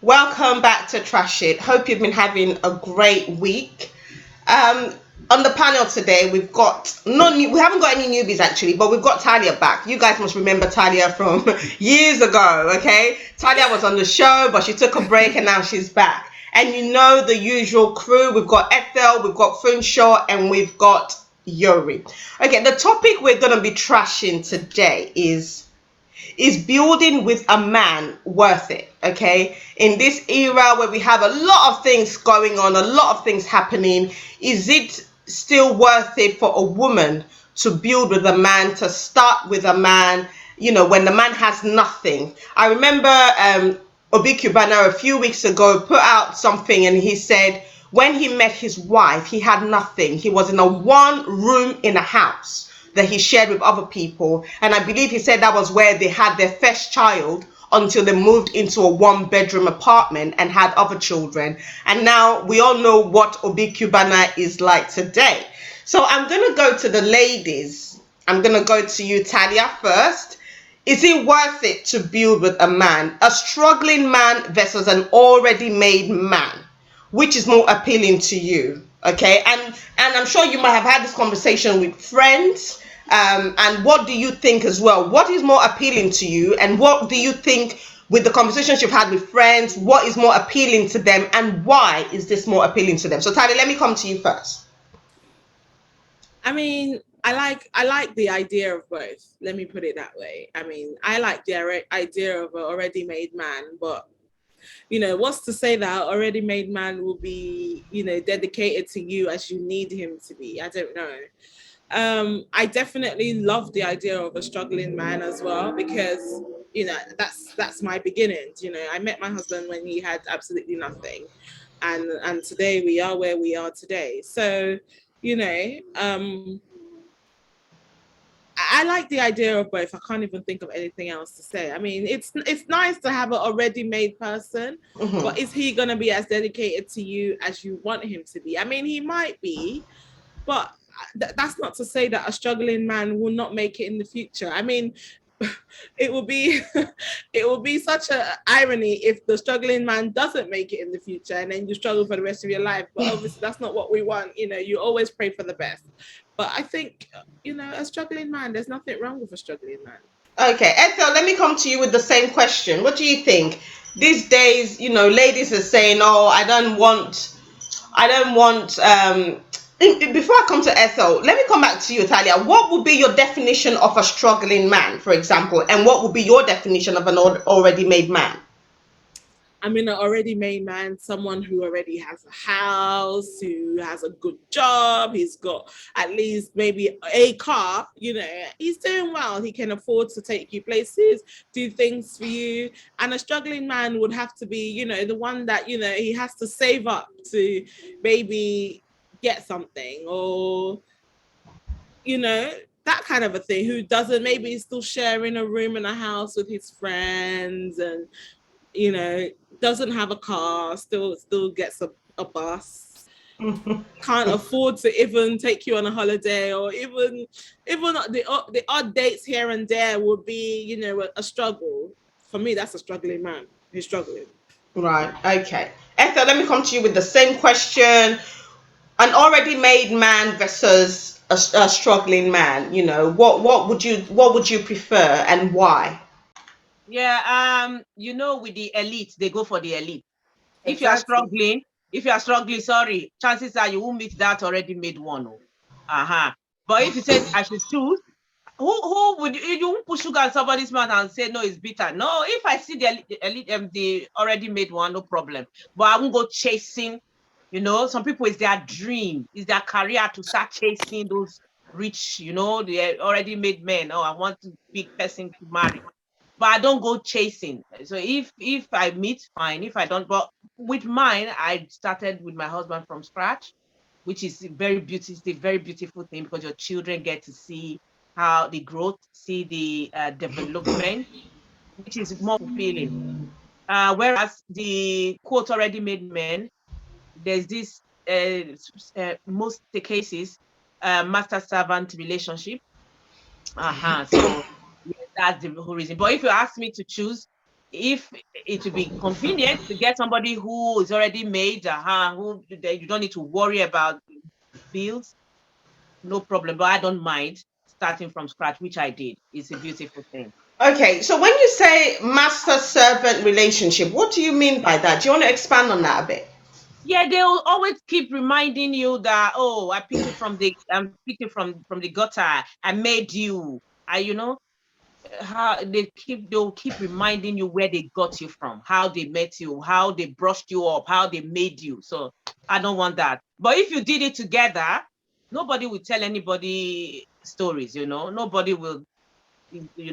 Welcome back to Trash It. Hope you've been having a great week. Um, on the panel today, we've got we haven't got any newbies actually, but we've got Talia back. You guys must remember Talia from years ago, okay? Talia was on the show, but she took a break and now she's back. And you know the usual crew. We've got Ethel, we've got Funshaw, and we've got Yuri. Okay, the topic we're gonna be trashing today is building with a man worth it? Okay, in this era where we have a lot of things going on, a lot of things happening, is it still worth it for a woman to build with a man, to start with a man, when the man has nothing? I remember Obi Cubana a few weeks ago put out something and he said when he met his wife, he had nothing. He was in a one room in a house that he shared with other people. And I believe he said that was where they had their first child until they moved into a one bedroom apartment and had other children. And now we all know what Obi Cubana is like today. So I'm going to go to the ladies. I'm going to go to you, Talia, first. Is it worth it to build with a man, a struggling man versus an already made man? Which is more appealing to you? Okay, and I'm sure you might have had this conversation with friends. And what do you think as well? What is more appealing to you, and what do you think with the conversations you've had with friends? What is more appealing to them, and why is this more appealing to them? So, Talia, let me come to you first. I mean, I like the idea of both. Let me put it that way. I mean, I like the idea of an already made man, but what's to say that an already made man will be, dedicated to you as you need him to be? I don't know. I definitely love the idea of a struggling man as well because that's my beginnings. I met my husband when he had absolutely nothing, and today we are where we are today. So, you know, um, I like the idea of both. I can't even think of anything else to say. I mean, it's nice to have an already made person, Mm-hmm. but is he gonna be as dedicated to you as you want him to be? I mean, he might be, but that's not to say that a struggling man will not make it in the future. I mean, it will be it will be such an irony if the struggling man doesn't make it in the future and then you struggle for the rest of your life. But obviously that's not what we want. You always pray for the best. But I think, a struggling man, there's nothing wrong with a struggling man. Okay, Ethel, let me come to you with the same question. What do you think? These days, ladies are saying, "Oh, I don't want." Before I come to Ethel, let me come back to you, Talia. What would be your definition of a struggling man, for example, and what would be your definition of an already made man? I mean, an already made man, someone who already has a house, who has a good job, he's got at least maybe a car, he's doing well. He can afford to take you places, do things for you. And a struggling man would have to be, the one that, he has to save up to maybe get something or, you know, that kind of a thing, who doesn't maybe still sharing a room in a house with his friends and you know, doesn't have a car, still gets a bus, can't afford to even take you on a holiday, or even the odd dates here and there would be, a struggle. For me, that's a struggling man who's struggling. Right. Okay. Ethel, let me come to you with the same question. An already made man versus a struggling man. What would you prefer and why? Yeah, with the elite, they go for the elite. If you are Exactly. struggling, sorry, chances are you won't meet that already made one. Oh. Uh-huh. But if you said I should choose, who would you won't put sugar in somebody's mouth and say no, it's bitter. No, if I see the already made one, no problem. But I won't go chasing. Some people, it's their dream, it's their career to start chasing those rich, the already made men. Oh, I want a big person to marry, but I don't go chasing. So if I meet, fine. If I don't, but with mine, I started with my husband from scratch, which is very beautiful. It's a very beautiful thing because your children get to see how the growth, see the development, which is more fulfilling. Whereas the quote already made men, there's this most the cases master servant relationship. So yeah, that's the whole reason. But if you ask me to choose, if it would be convenient to get somebody who is already made, who you don't need to worry about bills, no problem. But I don't mind starting from scratch, which I did. It's a beautiful thing. Okay, so when you say master servant relationship, what do you mean by that? Do you want to expand on that a bit? Yeah, they'll always keep reminding you that, oh, I picked you from the gutter. I made you. They'll keep reminding you where they got you from, how they met you, how they brushed you up, how they made you. So I don't want that. But if you did it together, nobody will tell anybody stories, nobody will, be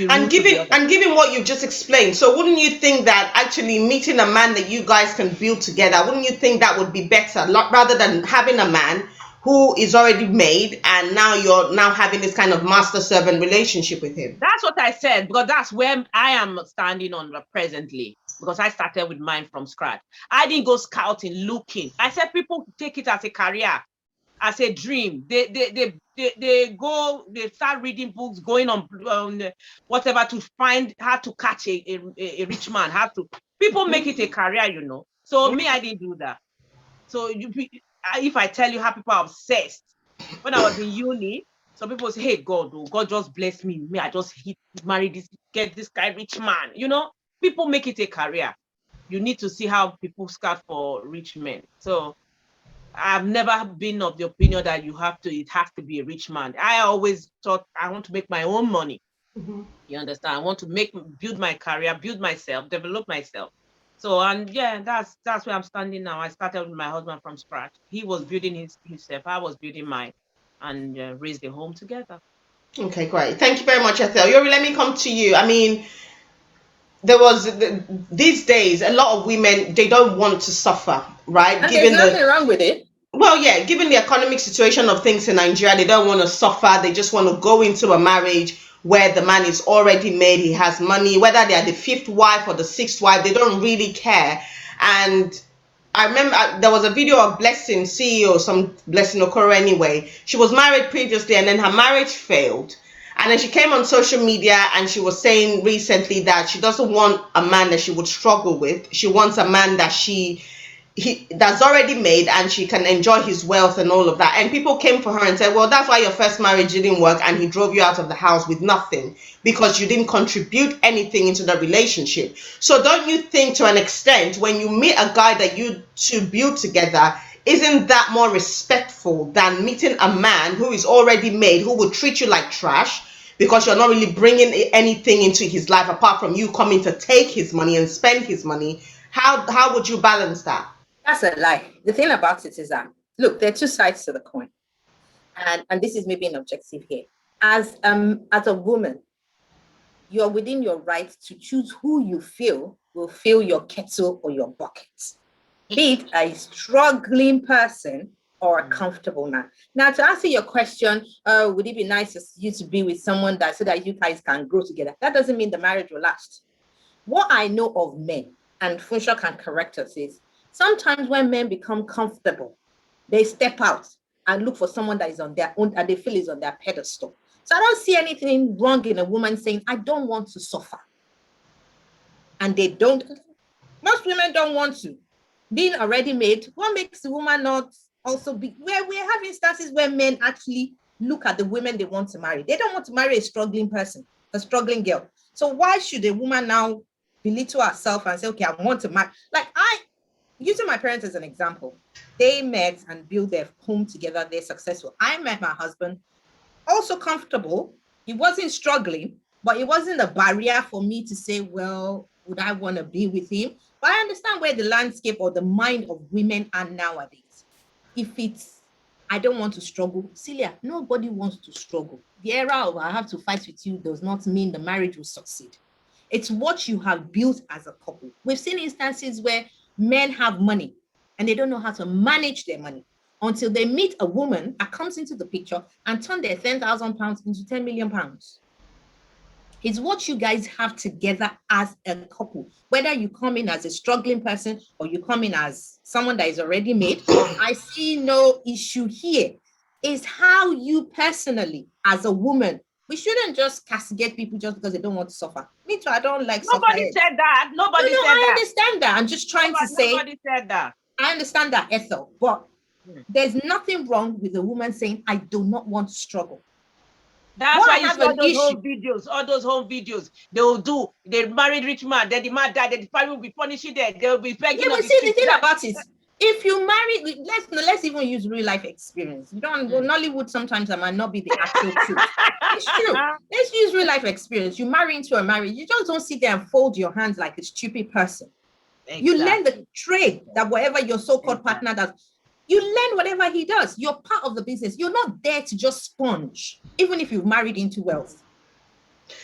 And rude to the other. given what you've just explained, so wouldn't you think that actually meeting a man that you guys can build together, wouldn't you think that would be better, rather than having a man who is already made and now you're now having this kind of master servant relationship with him? That's what I said, because that's where I am standing on presently, because I started with mine from scratch. I didn't go scouting, looking. I said people take it as a career, as a dream. They start reading books, going on whatever to find how to catch a rich man. People make it a career, So me, I didn't do that. So if I tell you how people are obsessed, when I was in uni, some people say, "Hey, God, God just bless me. Me, I just marry get this guy rich man." People make it a career. You need to see how people scout for rich men. So I've never been of the opinion that it has to be a rich man. I always thought I want to make my own money. Mm-hmm. You understand? I want to build my career, build myself, develop myself. So, and yeah, that's where I'm standing now. I started with my husband from scratch. He was building himself. I was building mine, and raised a home together. Okay, great. Thank you very much, Ethel. Yuri, let me come to you. I mean, these days, a lot of women, they don't want to suffer, right? And there's nothing wrong with it. Well, yeah, given the economic situation of things in Nigeria, they don't want to suffer. They just want to go into a marriage where the man is already made, he has money, whether they are the fifth wife or the sixth wife, they don't really care. And I remember there was a video of Blessing, CEO, some Blessing Okoro anyway. She was married previously and then her marriage failed. And then she came on social media and she was saying recently that she doesn't want a man that she would struggle with. She wants a man that that's already made and she can enjoy his wealth and all of that. And people came for her and said, well, that's why your first marriage didn't work and he drove you out of the house with nothing, because you didn't contribute anything into the relationship. So don't you think, to an extent, when you meet a guy that you two build together, isn't that more respectful than meeting a man who is already made, who will treat you like trash because you're not really bringing anything into his life apart from you coming to take his money and spend his money? How would you balance that? That's a lie. The thing about it is that, look, there are two sides to the coin. And this is maybe an objective here. As a woman, you're within your right to choose who you feel will fill your kettle or your bucket. Be it a struggling person or a comfortable man. Now, to answer your question, would it be nice for you to be with someone so that you guys can grow together? That doesn't mean the marriage will last. What I know of men, and Funsha can correct us, is sometimes when men become comfortable, they step out and look for someone that is on their own, and they feel is on their pedestal. So I don't see anything wrong in a woman saying, I don't want to suffer. And they don't. Most women don't want to. Being already made, what makes the woman not also be? Where we have instances where men actually look at the women they want to marry. They don't want to marry a struggling person, a struggling girl. So why should a woman now belittle herself and say, okay, I want to marry? Using my parents as an example, they met and built their home together. They're successful. I met my husband, also comfortable. He wasn't struggling, but it wasn't a barrier for me to say, well, would I want to be with him? But I understand where the landscape or the mind of women are nowadays. If it's, I don't want to struggle. Celia, nobody wants to struggle. The era of I have to fight with you does not mean the marriage will succeed. It's what you have built as a couple. We've seen instances where men have money and they don't know how to manage their money until they meet a woman that comes into the picture and turn their 10,000 pounds into 10 million pounds. It's what you guys have together as a couple. Whether you come in as a struggling person or you come in as someone that is already made, I see no issue here. It's how you personally, as a woman, We shouldn't just castigate people just because they don't want to suffer. Me too, I don't like Nobody suffer. said that. Nobody said I that. understand that. I'm just trying to say. Nobody said that. I understand that, Ethel, but there's nothing wrong with a woman saying, I do not want to struggle. That's What why I you have see all an those issue. home videos, they will do. They married rich man, then the man died, then the family will be punishing them. They will be begging. Yeah, but see, the thing about it, if you marry, let's even use real life experience. You don't go Nollywood sometimes, that might not be the actual truth. It's true. Let's use real life experience. You marry into a marriage, you just don't sit there and fold your hands like a stupid person. Exactly. You learn the trade that whatever your so-called partner does, you learn whatever he does. You're part of the business. You're not there to just sponge, even if you've married into wealth.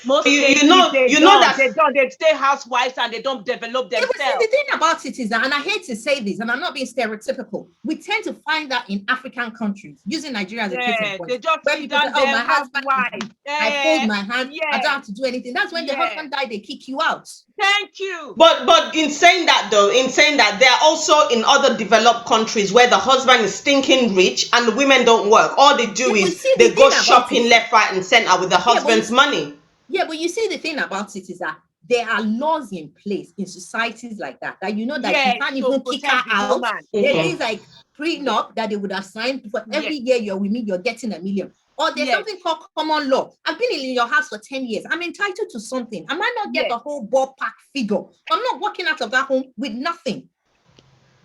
Most you know that they stay housewives and they don't develop themselves. Yeah, but see, the thing about it is that, and I hate to say this, and I'm not being stereotypical, we tend to find that in African countries, using Nigeria as a case in point. They just where people say, oh, my husband, I fold my hand, I don't have to do anything. That's when the husband died, they kick you out. Thank you. But in saying that though, there are also in other developed countries where the husband is stinking rich and the women don't work. All they do is they go shopping left, right, and center with the husband's money. Yeah, but you see, the thing about it is that there are laws in place in societies like that you know that you can't even kick her out. There is like prenup that they would assign for every year you're with me, you're getting $1 million. Or there's something called common law. I've been in your house for 10 years. I'm entitled to something. I might not get the whole ballpark figure. I'm not walking out of that home with nothing.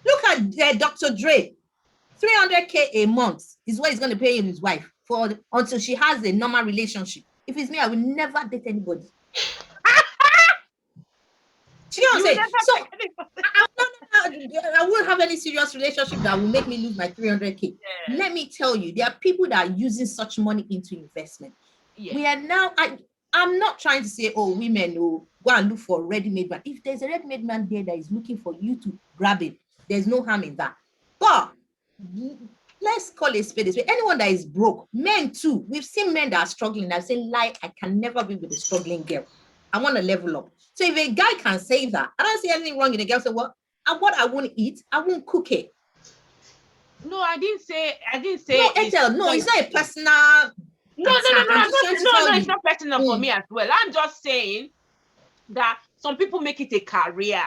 Look at Dr. Dre. $300K a month is what he's going to pay his wife for until she has a normal relationship. If it's me, I will never date anybody. Do you know what I'm saying? So I won't have any serious relationship that will make me lose my $300K. Let me tell you, there are people that are using such money into investment. We are now, I'm not trying to say, oh, women will go and look for a ready-made man. If there's a ready-made man there that is looking for you to grab it, there's no harm in that. But let's call it a spade. Anyone that is broke, men too. We've seen men that are struggling. I've saying, like, I can never be with a struggling girl. I want to level up. So if a guy can say that, I don't see anything wrong in a girl say, what I want to eat, I won't cook it. No, I didn't say. No, Ethel, no, it's not a personal. No, it's not personal for me as well. I'm just saying that some people make it a career.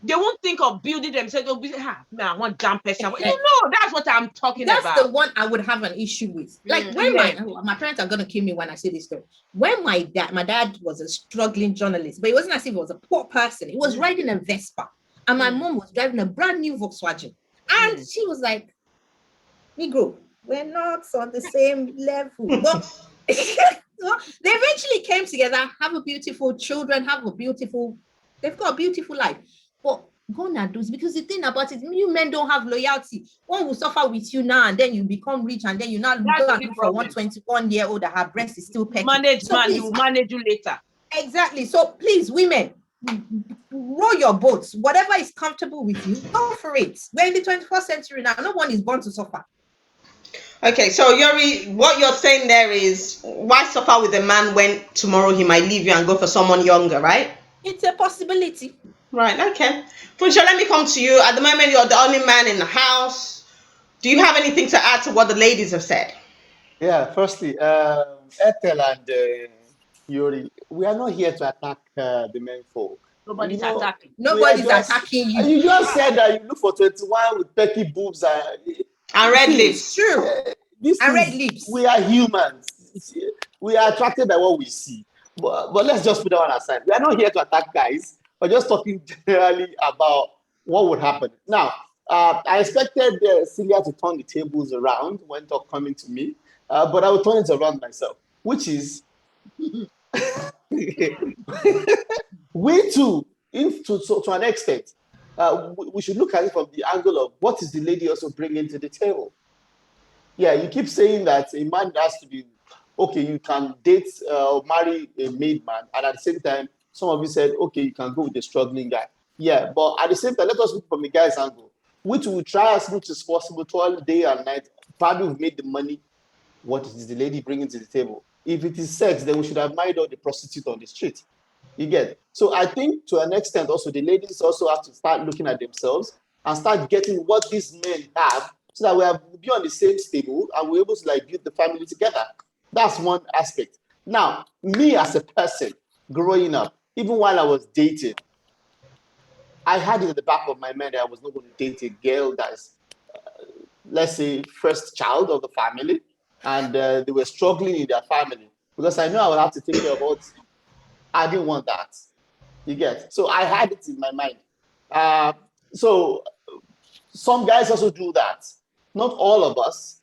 They won't think of building themselves. They'll be, I want damn person. You know, that's what I'm talking about. That's the one I would have an issue with. Like when my parents are gonna kill me when I say this story. When my dad was a struggling journalist, but it wasn't as if he was a poor person. He was riding a Vespa, and my mom was driving a brand new Volkswagen, and she was like, "Negro, we're not on the same level." But they eventually came together, have a beautiful children, they've got a beautiful life. But gonna do because the thing about it, you men don't have loyalty. One will suffer with you now, and then you become rich, and then you now look for 121-year-old that her breast is still pecking. He will manage you later. Exactly. So please, women, row your boats. Whatever is comfortable with you, go for it. We're in the 21st century now. No one is born to suffer. Okay, so Yuri, what you're saying there is, why suffer with a man when tomorrow he might leave you and go for someone younger, right? It's a possibility. Right, okay. Funsho, let me come to you. At the moment, you're the only man in the house. Do you have anything to add to what the ladies have said? Yeah, firstly, Ethel and Yuri, we are not here to attack the men folk. Nobody's attacking. Nobody's attacking you. You just said that you look for 21 with pecky boobs and red lips. True. Red lips. We are humans. We are attracted by what we see. But let's just put that one aside. We are not here to attack guys. We're just talking generally about what would happen. Now, I expected Celia to turn the tables around when talk coming to me, but I will turn it around myself, which is we too, to an extent, we should look at it from the angle of what is the lady also bringing to the table. Yeah, you keep saying that a man has to be, okay, you can date or marry a made man, and at the same time, some of you said, okay, you can go with a struggling guy. Yeah, but at the same time, let us look from the guy's angle, which we try as much as possible to all day and night. Probably we've made the money. What is the lady bringing to the table? If it is sex, then we should have married all the prostitute on the street. You get it? So I think to an extent also, the ladies also have to start looking at themselves and start getting what these men have so that we'll be on the same stable and we're able to like build the family together. That's one aspect. Now, me as a person growing up, even while I was dating, I had it at the back of my mind that I was not going to date a girl that's, let's say, first child of the family, and they were struggling in their family, because I know I would have to take care of all. I didn't want that. You get? So I had it in my mind. So some guys also do that. Not all of us.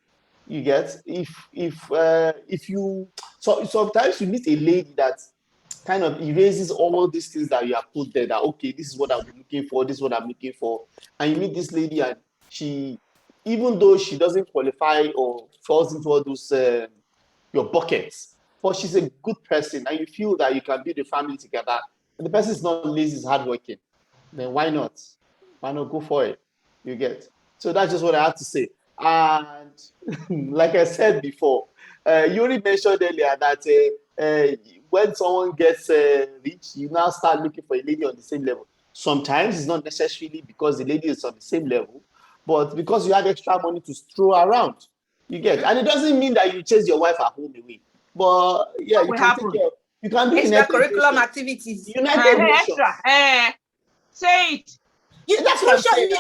You get? If you, so sometimes you meet a lady that kind of erases all these things that you have put there, that okay, this is what I'm looking for, this is what I'm looking for. And you meet this lady, and she, even though she doesn't qualify or falls into all those your buckets, but she's a good person, and you feel that you can build a family together, and the person is not lazy, is hardworking, then why not? Why not go for it? You get? So that's just what I have to say. And like I said before, you already mentioned earlier that when someone gets rich, you now start looking for a lady on the same level. Sometimes it's not necessarily because the lady is on the same level, but because you have extra money to throw around. You get? And it doesn't mean that you chase your wife at home away. But yeah, What you will can happen? take care. You can do Extracurriculum activities. United Nations. Extra. Say it. That's what I'm For saying.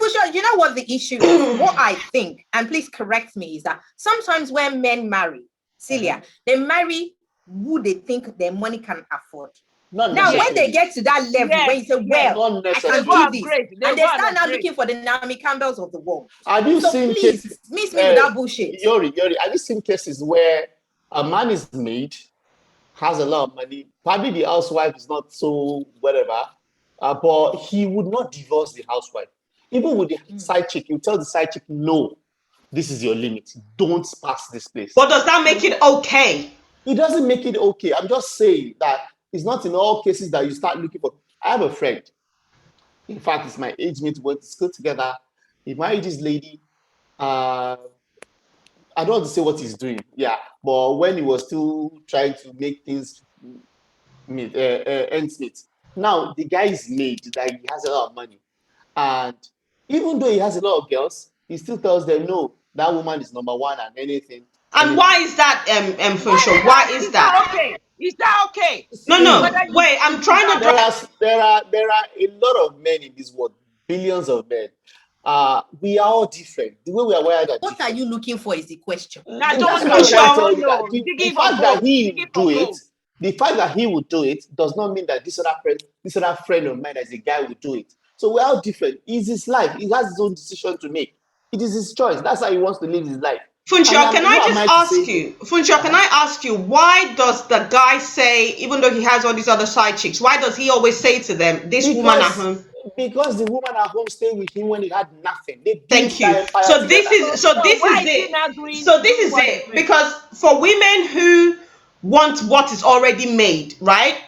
sure, you know what the issue is? What I think, and please correct me, is that sometimes when men marry, Celia, they marry who they think their money can afford. Not Now, when necessarily. they get to that level, Yes, when you say, yes. well, Not I necessarily. can They go do and this, upgrade. They and they go and start now upgrade. looking for the Naomi Campbells of the world. Have you So seen please, cases? miss me with that bullshit. Yori, have you seen cases where a man is made, has a lot of money, probably the housewife is not so whatever, but he would not divorce the housewife. Even with the side chick, you tell the side chick, no, this is your limit. Don't pass this place. But does that make it okay? It doesn't make it okay. I'm just saying that it's not in all cases that you start looking for. I have a friend. In fact, it's my age mate. We went to school together. He married this lady. I don't want to say what he's doing. Yeah, but when he was still trying to make things meet, ends meet. Now the guy is made, like he has a lot of money, and even though he has a lot of girls, he still tells them no, that woman is number one and anything. And why is that, Funsho? Why is that? Okay? Is that okay? No. Whether you- Wait, I'm trying to There are a lot of men in this world, billions of men. We are all different. The way we are wired are What are different. you looking for is the question. I That's don't what I'm know. trying to I tell don't you, know. that the Digging for fact that gold. he Digging will for do it, gold. the fact that he would do it does not mean that this other friend of mine as a guy will do it. So we're all different. It's his life. He has his own decision to make. It is his choice. That's how he wants to live his life. Funchal, can I Who am just to ask say- you, Funchal, can I ask you, why does the guy say, even though he has all these other side chicks, why does he always say to them, this woman at home? Because the woman at home stayed with him when he had nothing. They built Thank that you. empire So together. this is Why is he it. now doing? So this doing is what it. he's doing? Because for women who want what is already made, right?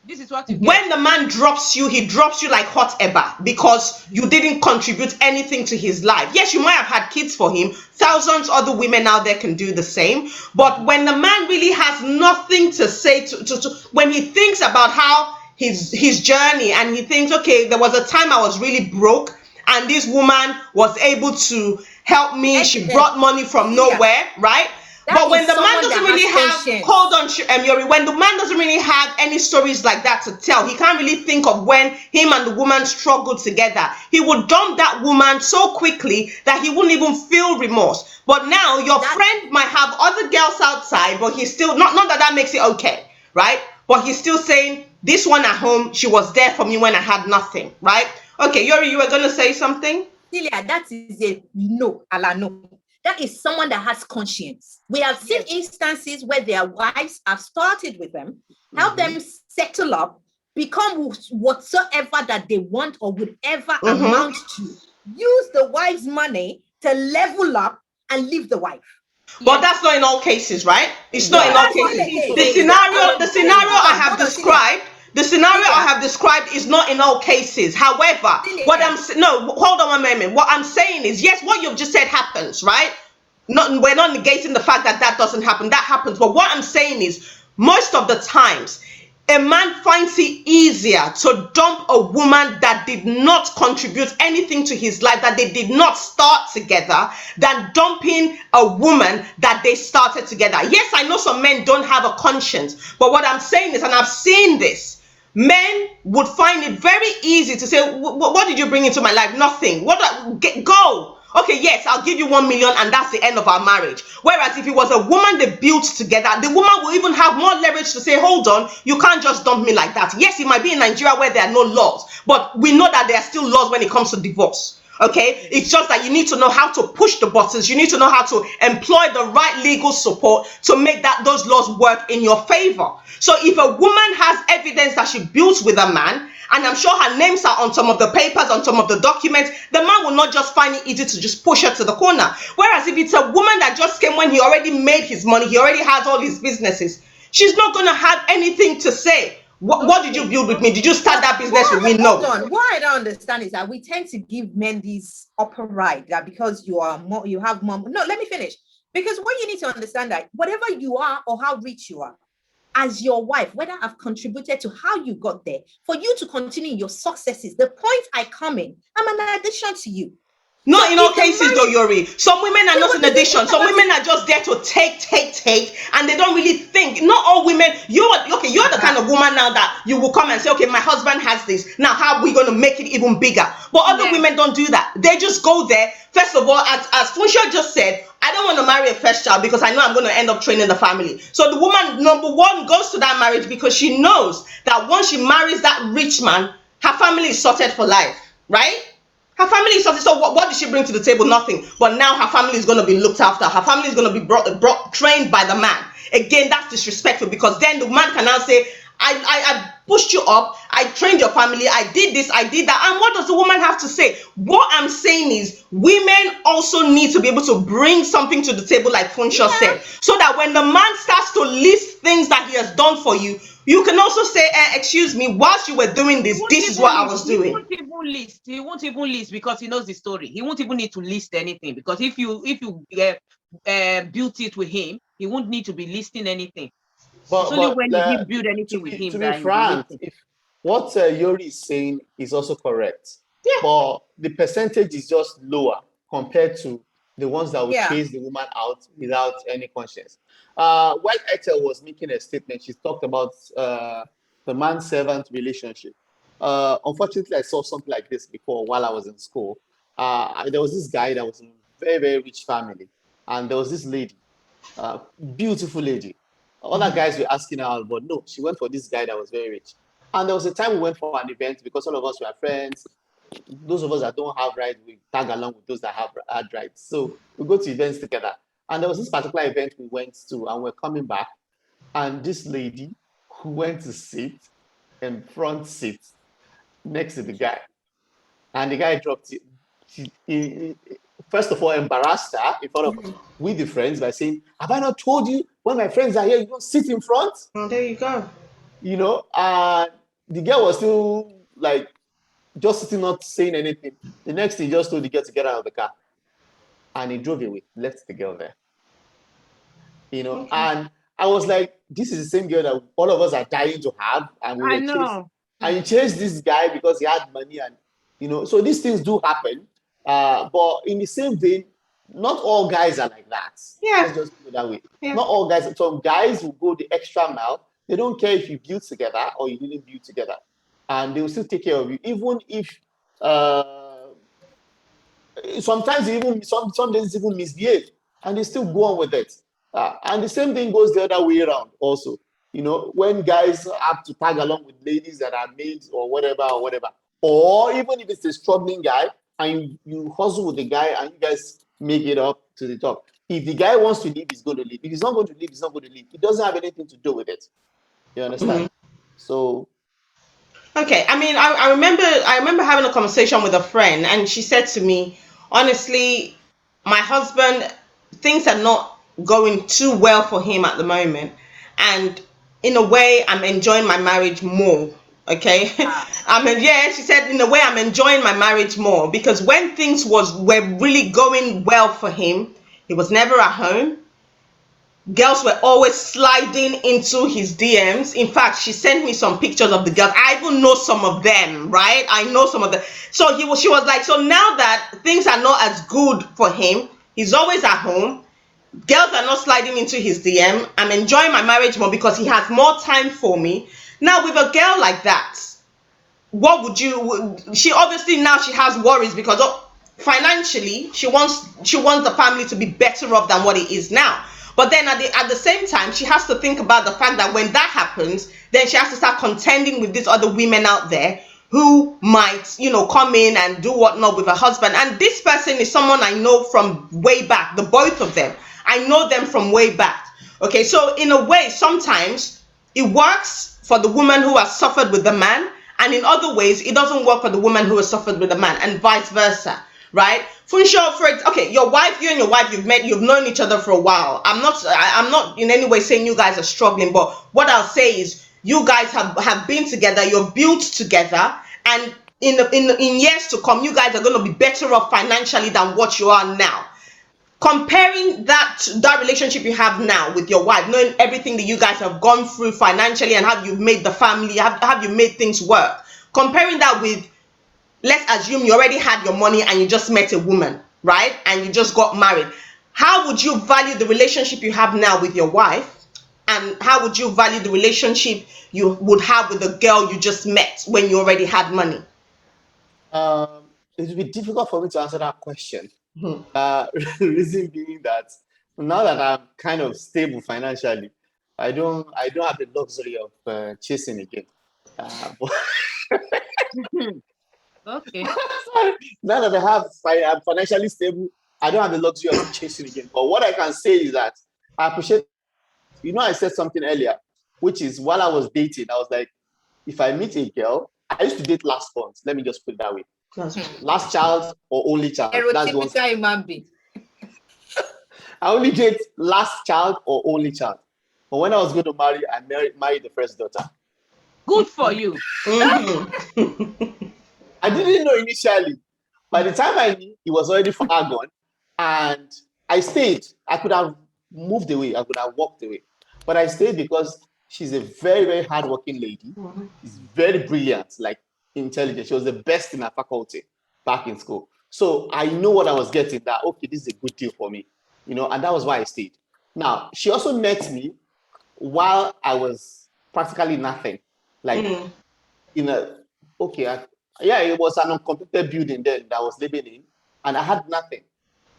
This is what you get. When the man drops you, he drops you like hot eba because you didn't contribute anything to his life. Yes, you might have had kids for him. Thousands other women out there can do the same. But when the man really has nothing to say to when he thinks about how his journey, and he thinks, okay, there was a time I was really broke and this woman was able to help me. She brought money from nowhere, right? But when the man doesn't really have, hold on, Yori, when the man doesn't really have any stories like that to tell, he can't really think of when him and the woman struggled together. He would dump that woman so quickly that he wouldn't even feel remorse. But now your friend might have other girls outside, but he's still, not that makes it okay, right? But he's still saying, this one at home, she was there for me when I had nothing, right? Okay, Yori, you were going to say something? Celia, that is a no, ala no. That is someone that has conscience. We have seen instances where their wives have started with them, help them settle up, become whatsoever that they want or would ever amount to. Use the wife's money to level up and leave the wife. But that's not in all cases, right? It's not in all cases. The scenario I have described. The scenario I have described is not in all cases. However, hold on one moment. What I'm saying is, yes, what you've just said happens, right? We're not negating the fact that that doesn't happen. That happens. But what I'm saying is, most of the times, a man finds it easier to dump a woman that did not contribute anything to his life, that they did not start together, than dumping a woman that they started together. Yes, I know some men don't have a conscience, but what I'm saying is, and I've seen this, men would find it very easy to say, what did you bring into my life? Nothing. Go. Okay, yes, I'll give you 1 million and that's the end of our marriage. Whereas if it was a woman they built together, the woman will even have more leverage to say, hold on, you can't just dump me like that. Yes, it might be in Nigeria where there are no laws, but we know that there are still laws when it comes to divorce. Okay, it's just that you need to know how to push the buttons. You need to know how to employ the right legal support to make those laws work in your favor. So if a woman has evidence that she built with a man, and I'm sure her names are on some of the papers, on some of the documents, the man will not just find it easy to just push her to the corner. Whereas if it's a woman that just came when he already made his money, he already has all his businesses, she's not going to have anything to say. What did you build with me? Did you start that business with me? No. Hold on. What I don't understand is that we tend to give men this upper right, that because you are more, you have more. No, let me finish. Because what you need to understand, that whatever you are or how rich you are, as your wife, whether I've contributed to how you got there, for you to continue your successes, the point I come in, I'm an addition to you. Not So in all if the cases, man- though, Yuri. Some women are Yeah, not but an the thing addition. is Some about women are just there to take, and they don't really think. Not all women. You're the kind of woman now that you will come and say, okay, my husband has this. Now, how are we going to make it even bigger? But other Yeah. women don't do that. They just go there. First of all, as Funsha just said, I don't want to marry a first child because I know I'm going to end up training the family. So the woman, number one, goes to that marriage because she knows that once she marries that rich man, her family is sorted for life, right? Her family is sorted. So what did she bring to the table? Nothing. But now her family is going to be looked after. Her family is going to be trained by the man. Again, that's disrespectful, because then the man can now say, I pushed you up, I trained your family, I did this, I did that. And what does the woman have to say? What I'm saying is, women also need to be able to bring something to the table, like Funshaw said, so that when the man starts to list things that he has done for you, you can also say, excuse me, whilst you were doing this, this is what I was doing. He won't even list because he knows the story. He won't even need to list anything, because if you built it with him, he won't need to be listing anything. It's only when you didn't build anything with him to that be he frank, will if what Yuri is saying is also correct, Yeah. but the percentage is just lower compared to the ones that will chase the woman out without any conscience. While Ethel was making a statement, she talked about the man-servant relationship. Unfortunately, I saw something like this before while I was in school. There was this guy that was in a very, very rich family, and there was this lady, beautiful lady. Other guys were asking her out, but no, she went for this guy that was very rich. And there was a time we went for an event because all of us were friends. Those of us that don't have rights, we tag along with those that have had rights. So we go to events together. And there was this particular event we went to, and we're coming back. And this lady who went to sit in front seat next to the guy. And the guy dropped it. He first of all embarrassed her in front of with the friends by saying, have I not told you when my friends are here, you don't sit in front? Oh, there you go. You know, and the girl was still like just sitting, not saying anything. The next thing, he just told the girl to get out of the car. And he drove away, left the girl there. You know, and I was like, this is the same girl that all of us are dying to have. And we were and you chased this guy because he had money, and you know, so these things do happen. But in the same vein, not all guys are like that. Yeah. Let's just put it that way. Yeah. Not all guys. Some guys will go the extra mile. They don't care if you build together or you didn't build together, and they will still take care of you, even if sometimes even some days even misbehave, and they still go on with it. And the same thing goes the other way around also. You know, when guys have to tag along with ladies that are maids or whatever, or even if it's a struggling guy and you hustle with the guy and you guys make it up to the top. If the guy wants to leave, he's going to leave. If he's not going to leave, he's not going to leave. It doesn't have anything to do with it. You understand? So okay, I mean, I remember having a conversation with a friend, and she said to me, honestly, my husband, things are not going too well for him at the moment, and in a way I'm enjoying my marriage more. Okay. She said, in a way I'm enjoying my marriage more, because when things were really going well for him, he was never at home. girls were always sliding into his DMs. In fact, she sent me some pictures of the girls. I even know some of them, right? I know some of them. So she was like, so now that things are not as good for him, he's always at home. Girls are not sliding into his DM. I'm enjoying my marriage more because he has more time for me. Now, with a girl like that, what would you? She obviously now she has worries because financially she wants the family to be better off than what it is now. But then at the same time, she has to think about the fact that when that happens, then she has to start contending with these other women out there who might, come in and do whatnot with her husband. And this person is someone I know from way back. The both of them, I know them from way back. Okay, so in a way, sometimes it works for the woman who has suffered with the man, and in other ways, it doesn't work for the woman who has suffered with the man, and vice versa, right? Funsho, okay, you and your wife, you've known each other for a while. I'm not in any way saying you guys are struggling, but what I'll say is you guys have been together, you're built together, and in years to come, you guys are going to be better off financially than what you are now. Comparing that relationship you have now with your wife, knowing everything that you guys have gone through financially and how you've made the family, have you made things work, comparing that with, let's assume you already had your money and you just met a woman, right, and you just got married, how would you value the relationship you have now with your wife, and how would you value the relationship you would have with the girl you just met when you already had money? It would be difficult for me to answer that question. Mm-hmm. Reason being that now that I'm kind of stable financially, I don't have the luxury of chasing again. Okay. Now that I'm financially stable, I don't have the luxury of chasing again. But what I can say is that I appreciate, I said something earlier, which is while I was dating, I was like, if I meet a girl, I used to date last born. Let me just put it that way. Last child or only child. That's the one. Human being. I only date last child or only child. But when I was going to marry, I married the first daughter. Good for you. Mm-hmm. I didn't know initially. By the time I knew, he was already far gone. And I stayed. I could have moved away. I could have walked away. But I stayed because she's a very, very hardworking lady. Mm-hmm. She's very brilliant, like intelligent. She was the best in her faculty back in school. So I know what I was getting, that, okay, this is a good deal for me. And that was why I stayed. Now, she also met me while I was practically nothing. Like, it was an uncompleted building then that I was living in, and I had nothing.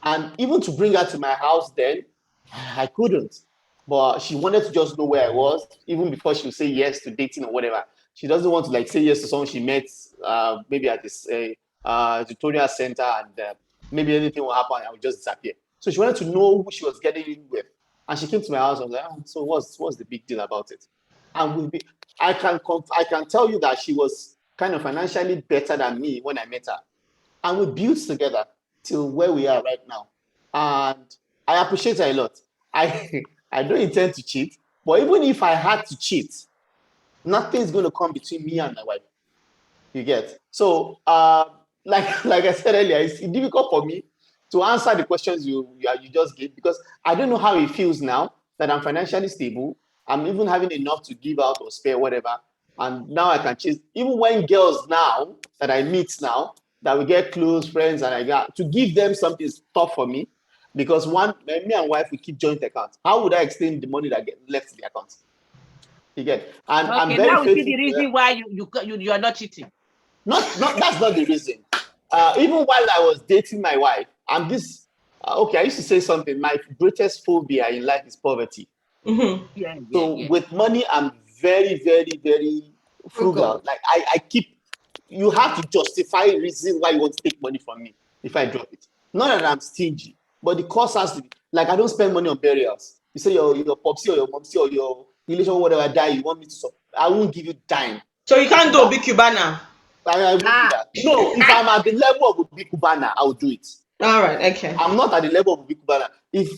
And even to bring her to my house then, I couldn't. But she wanted to just know where I was, even before she would say yes to dating or whatever. She doesn't want to say yes to someone she met maybe at this tutorial center, and maybe anything will happen, I would just disappear. So she wanted to know who she was getting in with. And she came to my house. I was like, so what's the big deal about it? And I can tell you that she was kind of financially better than me when I met her. And we built together till where we are right now. And I appreciate her a lot. I don't intend to cheat, but even if I had to cheat, nothing's going to come between me and my wife. You get? So, like I said earlier, it's difficult for me to answer the questions you just gave, because I don't know how it feels now that I'm financially stable. I'm even having enough to give out or spare, whatever. And now I can chase. Even when girls now that I meet now, that we get close friends, and I got to give them something is tough for me, because me and wife, we keep joint accounts. How would I explain the money that get left in the account? You get? And Okay, I'm very now we see faithful the reason why you are not cheating. Not that's not the reason. Even while I was dating my wife, I'm this. I used to say something. My greatest phobia in life is poverty. Mm-hmm. So with money, I'm very, very, very frugal. Like I keep. You have to justify a reason why you want to take money from me if I drop it. Not that I'm stingy, but the cost has to be. Like, I don't spend money on burials. You say your popsy or your momsy or your relation or whatever die, you want me to support. I won't give you dime. So you can't do a big Cubana. I won't do that. No, if I'm at the level of Obi Kubana, I'll do it. All right, okay. I'm not at the level of Obi Kubana. If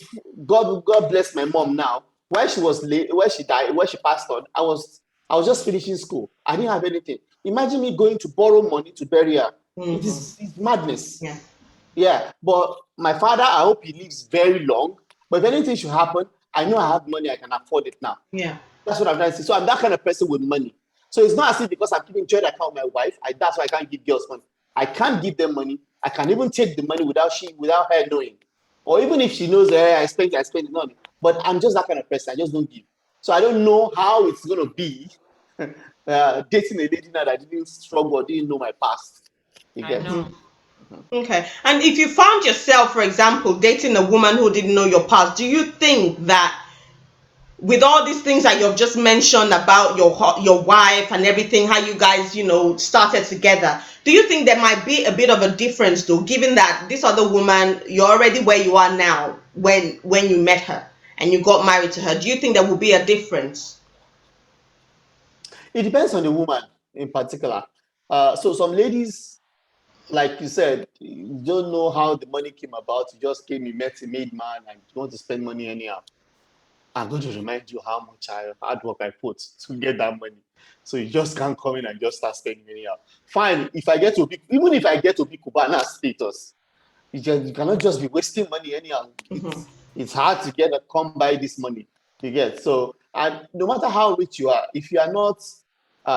God bless my mom now, when she was late, when she died, when she passed on, I was just finishing school. I didn't have anything. Imagine me going to borrow money to bury her. Mm-hmm. It's madness. Yeah. But my father, I hope he lives very long. But if anything should happen, I know I have money, I can afford it now. Yeah. That's what I'm trying to say. So I'm that kind of person with money. So it's not as if because I'm keeping joint account with my wife, that's why I can't give girls money. I can't give them money. I can even take the money without her knowing. Or even if she knows, I spend it, no. But I'm just that kind of person. I just don't give. So I don't know how it's going to be dating a lady now that didn't struggle or didn't know my past. You I get know. Okay. And if you found yourself, for example, dating a woman who didn't know your past, do you think that with all these things that you've just mentioned about your wife and everything, how you guys, started together, do you think there might be a bit of a difference though, given that this other woman, you're already where you are now when you met her and you got married to her? Do you think there will be a difference? It depends on the woman in particular. So some ladies, like you said, you don't know how the money came about. You just came, you met a made man, and you want to spend money anyhow. I'm going to remind you how much hard work I put to get that money. So you just can't come in and just start spending anyhow. Fine, even if I get to be Cubana status, you cannot just be wasting money anyhow. It's hard to come by this money. You get so, and no matter how rich you are, if you are not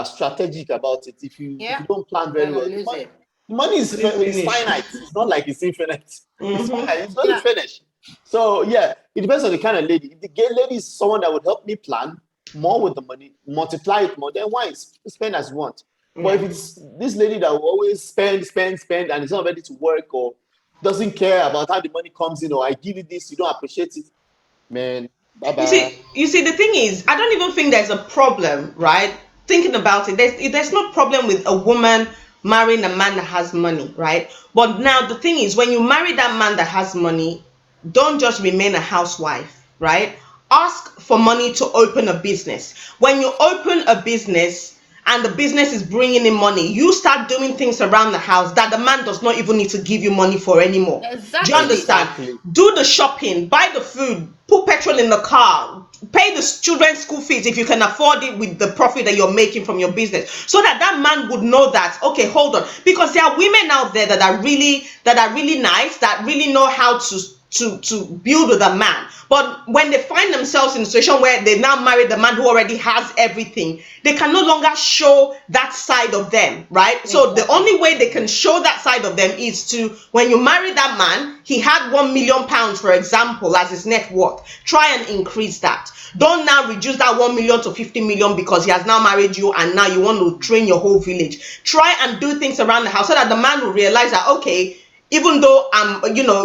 strategic about it, if you don't plan very well, the money is finite. It's not like it's infinite. It's finite. It's going to finish. So yeah, it depends on the kind of lady. If the gay lady is someone that would help me plan more with the money, multiply it more, then why spend as you want. But if it's this lady that will always spend, and is not ready to work or doesn't care about how the money comes in, or I give you this, you don't appreciate it, man. Bye-bye. You see, the thing is, I don't even think there's a problem, right? Thinking about it, there's no problem with a woman marrying a man that has money, right? But now the thing is, when you marry that man that has money, don't just remain a housewife, right? Ask for money to open a business. When you open a business and the business is bringing in money, you start doing things around the house that the man does not even need to give you money for anymore. Exactly. Do you understand? Exactly. Do the shopping, buy the food, put petrol in the car, pay the children's school fees if you can afford it with the profit that you're making from your business, so that man would know that, okay, hold on, because there are women out there that are really nice, that really know how to build with a man. But when they find themselves in a situation where they now married the man who already has everything, they can no longer show that side of them, right? So the only way they can show that side of them is to, when you marry that man, he had £1 million, for example, as his net worth. Try and increase that. Don't now reduce that 1 million to 50 million because he has now married you and now you want to train your whole village. Try and do things around the house so that the man will realize that, okay, even though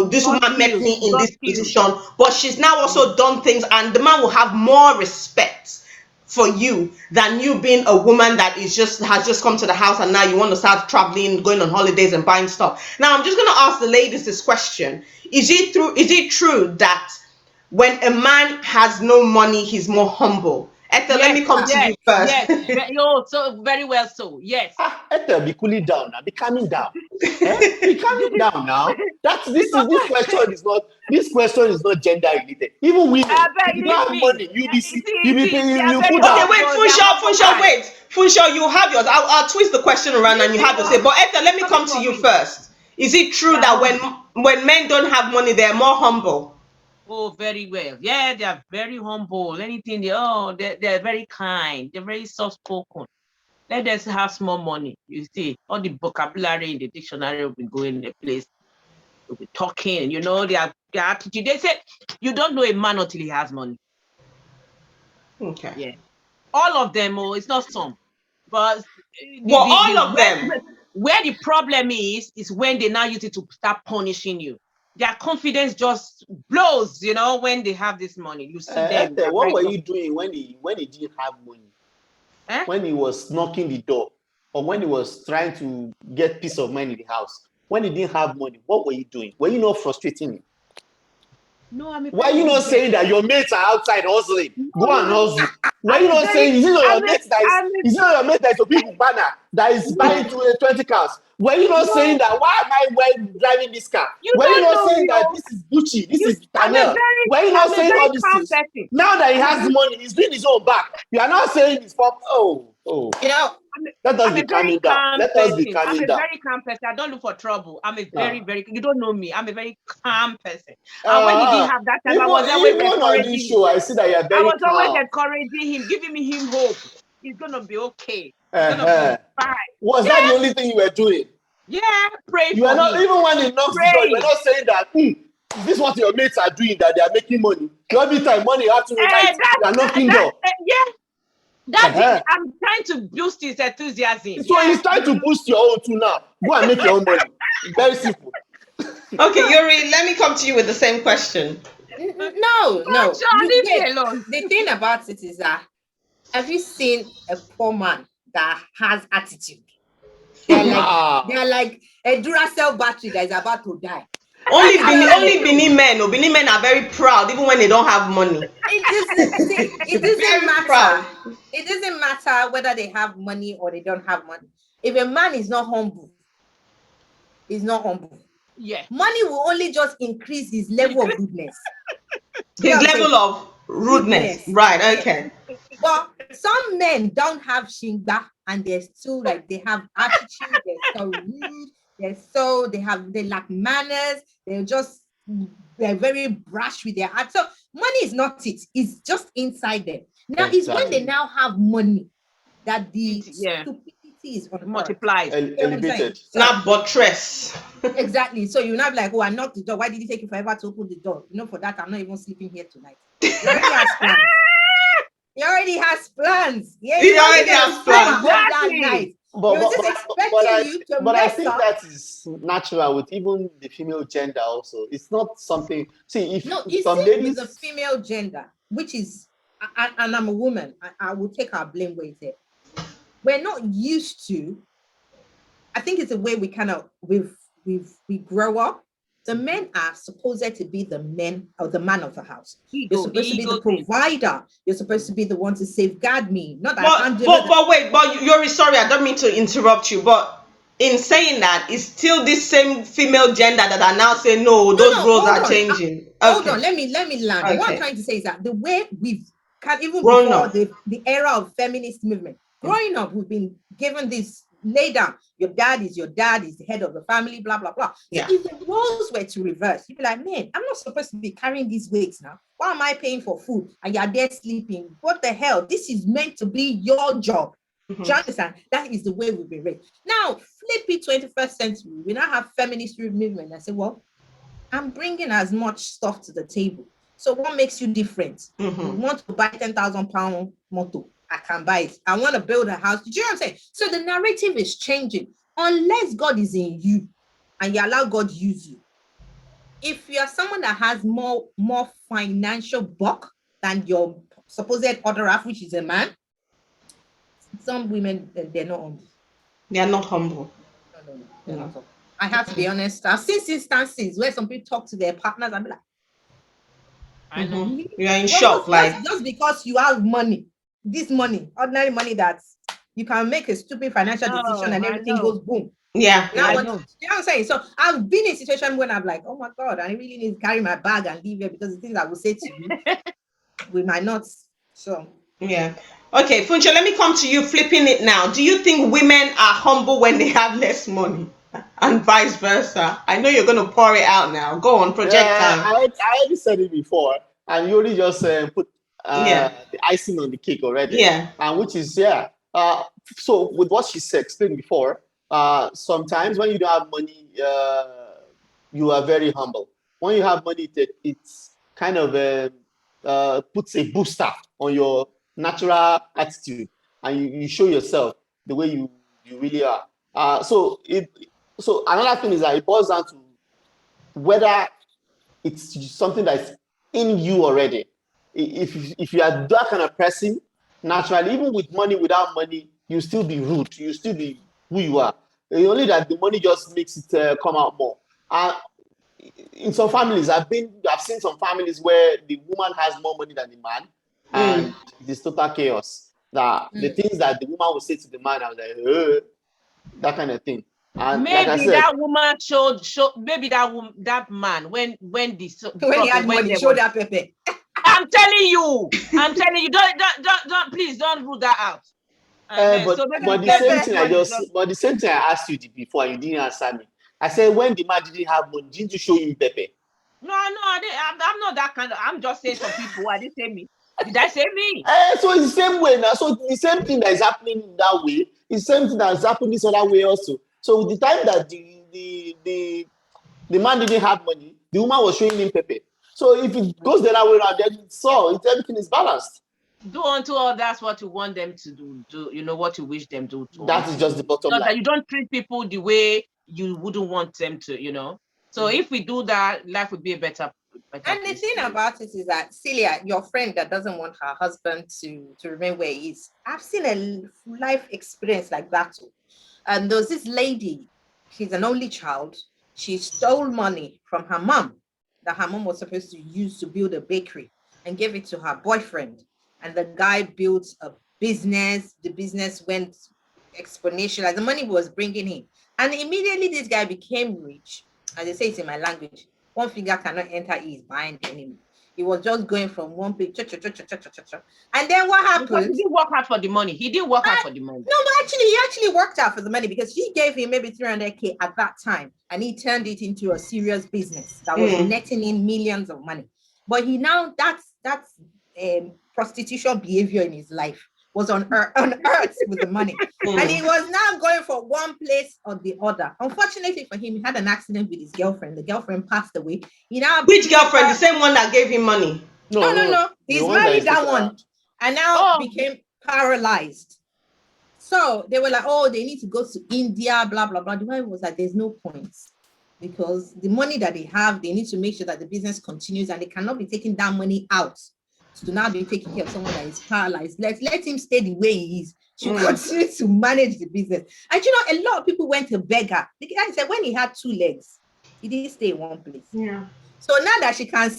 this woman met me in this position, but she's now also done things, and the man will have more respect for you than you being a woman that has just come to the house and now you want to start traveling, going on holidays and buying stuff. Now I'm just going to ask the ladies this question. Is it true that when a man has no money, he's more humble? Ethel, let me come to you first. Yes, so very well so, yes. Ethel, be cooling down now, be calming down. Be calming down now. This question is not gender related. Even women, if you don't have money, you put down. Okay, wait, Funshaw, you have yours. I'll twist the question around and you have to say. But Ethel, let me come to you first. Is it true that when men don't have money, they're more humble? Oh, very well. Yeah, they are very humble. Anything they're very kind. They're very soft-spoken. Let us have small money. You see, all the vocabulary in the dictionary will be going in the place. We'll be talking. Their attitude. They say you don't know a man until he has money. Okay. Yeah. All of them. Oh, it's not some, but all of them. Where the problem is when they now use it to start punishing you. Their confidence just blows, when they have this money. You see them. What were you doing when he didn't have money? When he was knocking the door, or when he was trying to get peace of mind in the house? When he didn't have money, what were you doing? Were you not frustrating him? No, I mean. Why are you not saying that your mates are outside hustling? Go and hustle. Why are you not saying, is it not your mate that is a big banner that is buying 20 cars? Were you not saying that, why am I driving this car? Were you not saying that this is Gucci, this is Chanel? Were you not saying all these things? Now that he has money, he's doing his own back. You are not saying it's pop. Oh, Oh, You know, let us I'm be a very calming down. calm Let us be person. I'm calming a down. very calm person. I don't look for trouble. I'm a Ah. very, you don't know me. I'm a very calm person. And when he didn't have that time, I was always Even on this encouraging show, him. I see that you are I very was always calm. encouraging him, giving him hope. He's gonna be okay. He's gonna Uh-huh. be fine. Was that the only thing you were doing? Yeah, pray You for are not, him. even when he knocks the door, you Pray. are not saying that, is this what your mates are doing, that they are making money? Every time money has to night, you are knocking door. Yeah. That's Uh-huh. it. I'm trying to boost his enthusiasm. So he's trying to boost your own too now. Go and make your own money. Very simple. Okay, Yuri, let me come to you with the same question. No. John, leave me Wait, alone. the thing about it is that, have you seen a poor man that has attitude? They're like a Duracell battery that is about to die. Only Benin men are very proud, even when they don't have money. It doesn't Very matter. proud. It doesn't matter whether they have money or they don't have money. If a man is not humble, he's not humble. Yeah. Money will only just increase his level of goodness. His level of rudeness. Right, okay. But some men don't have shingba and they're still like, they have attitude, they're so rude, they lack manners, they're very brash with their heart. So money is not it, it's just inside them. Now it's when they now have money that the stupidity is multiplied, elevated. Not buttress. Exactly. So you're not like, oh, I knocked the door. Why did it take you forever to open the door? You know, for that, I'm not even sleeping here tonight. He already has plans. He already has plans. Yeah, he already has plans. That night. But I think that is natural with even the female gender also. It's not something. See, if some ladies, with the female gender, which is, and I'm a woman, I will take our blame where it's at. We're not used to. I think it's the way we kind of we grow up. The men are supposed to be the men or the man of the house. You're supposed to be the provider. You're supposed to be the one to safeguard me. Not that but you're sorry, I don't mean to interrupt you, but in saying that, it's still this same female gender that are now saying no, those roles are changing. Hold on, let me land. Okay. What I'm trying to say is that the way we've even before the era of feminist movement, growing up, we've been given this lay down. Your dad is the head of the family, blah, blah, blah. Yeah. So if the roles were to reverse, you'd be like, man, I'm not supposed to be carrying these weights now. Why am I paying for food? And you're there sleeping. What the hell? This is meant to be your job. Mm-hmm. Do you understand? That is the way we've been raised. Now, flip it 21st century. We now have feminist movement. I say, well, I'm bringing as much stuff to the table. So what makes you different? Mm-hmm. You want to buy 10,000 pound motor. I can buy it. I want to build a house. Do you know what I'm saying? So the narrative is changing. Unless God is in you and you allow God to use you. If you are someone that has more financial buck than your supposed other half, which is a man, some women, they're not humble. They are not humble. No. They're not humble. I have to be honest. I've seen instances where some people talk to their partners and be like, I know. You are in shock. Just because you have money. This money, ordinary money that you can make a stupid financial decision and everything goes boom. Yeah. You know what I'm saying? So I've been in a situation when I'm like, oh my God, I really need to carry my bag and leave here because the things I will say to you, we might not. So yeah. Okay, Funche, let me come to you flipping it now. Do you think women are humble when they have less money? And vice versa? I know you're going to pour it out now. Go on, project time. I already said it before, and you already just put the icing on the cake already. Yeah. And which is, so with what she said, explained before, sometimes when you don't have money, you are very humble. When you have money, it's kind of puts a booster on your natural attitude, and you show yourself the way you really are. So another thing is that it boils down to whether it's something that's in you already. If you are that kind of person, naturally, even with money, without money, you still be rude. You still be who you are. It's only that the money just makes it come out more. In some families, I've seen some families where the woman has more money than the man, and it is total chaos. The things that the woman will say to the man, I was like, that kind of thing. And maybe like I said, that woman showed maybe that man when he had money, showed that pepe. I'm telling you, don't please don't rule that out. But So maybe but you the get same this thing one is just but the same thing I asked you before, and you didn't answer me. I said when the man didn't have money, didn't you show him Pepe? no, I'm not that kind of. I'm just saying some people. I didn't say me. Did I say me? So it's the same way now. So the same thing that is happening that way is the same thing that is happening this other way also. So the time that the man didn't have money, the woman was showing him Pepe. So if it goes the other way around, then everything is balanced. Do unto others what you want them to do. Do you know what you wish them to do? That is just the bottom So that line. you don't treat people the way you wouldn't want them to. So if we do that, life would be a better And the place thing to live. about it is that Celia, your friend that doesn't want her husband to remain where he is, I've seen a life experience like that too. And there was this lady, she's an only child. She stole money from her mom that her mom was supposed to use to build a bakery and gave it to her boyfriend. And the guy built a business. The business went exponential as the money was bringing in. And immediately this guy became rich. As they say it in my language, one finger cannot enter his behind enemy. He was just going from one page, and then what Because he happened? didn't work hard for the money. He didn't work hard for the money. No, but he actually worked out for the money because she gave him maybe 300K at that time, and he turned it into a serious business that was netting in millions of money. But he now that's prostitution behavior in his life was on earth with the money, and he was now going from one place or the other. Unfortunately for him, he had an accident with his girlfriend. The girlfriend passed away. Which girlfriend? The same one that gave him money? No. He's married that one, and now became paralyzed. So they were like, oh, they need to go to India, blah, blah, blah. The wife was like, there's no point because the money that they have, they need to make sure that the business continues and they cannot be taking that money out to now be taking care of someone that is paralyzed. Let him stay the way he is. She continues to manage the business. And a lot of people went to beg her. The guy said when he had 2 legs, he didn't stay in one place. Yeah. So now that she can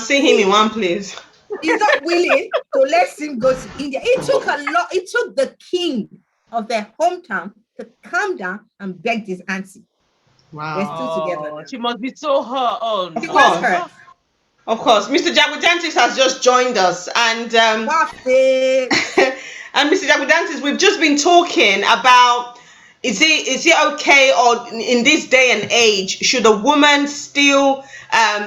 see him in one place, he's not willing to let him go to India. It took it took the king of their hometown to calm down and beg his auntie. Wow. They're still together now. She must be so hurt. Oh, no. She was hurt. Of course, Mr. Jagudantis has just joined us, and and Mr. Jagudantis, we've just been talking about is it okay, or in this day and age, should a woman still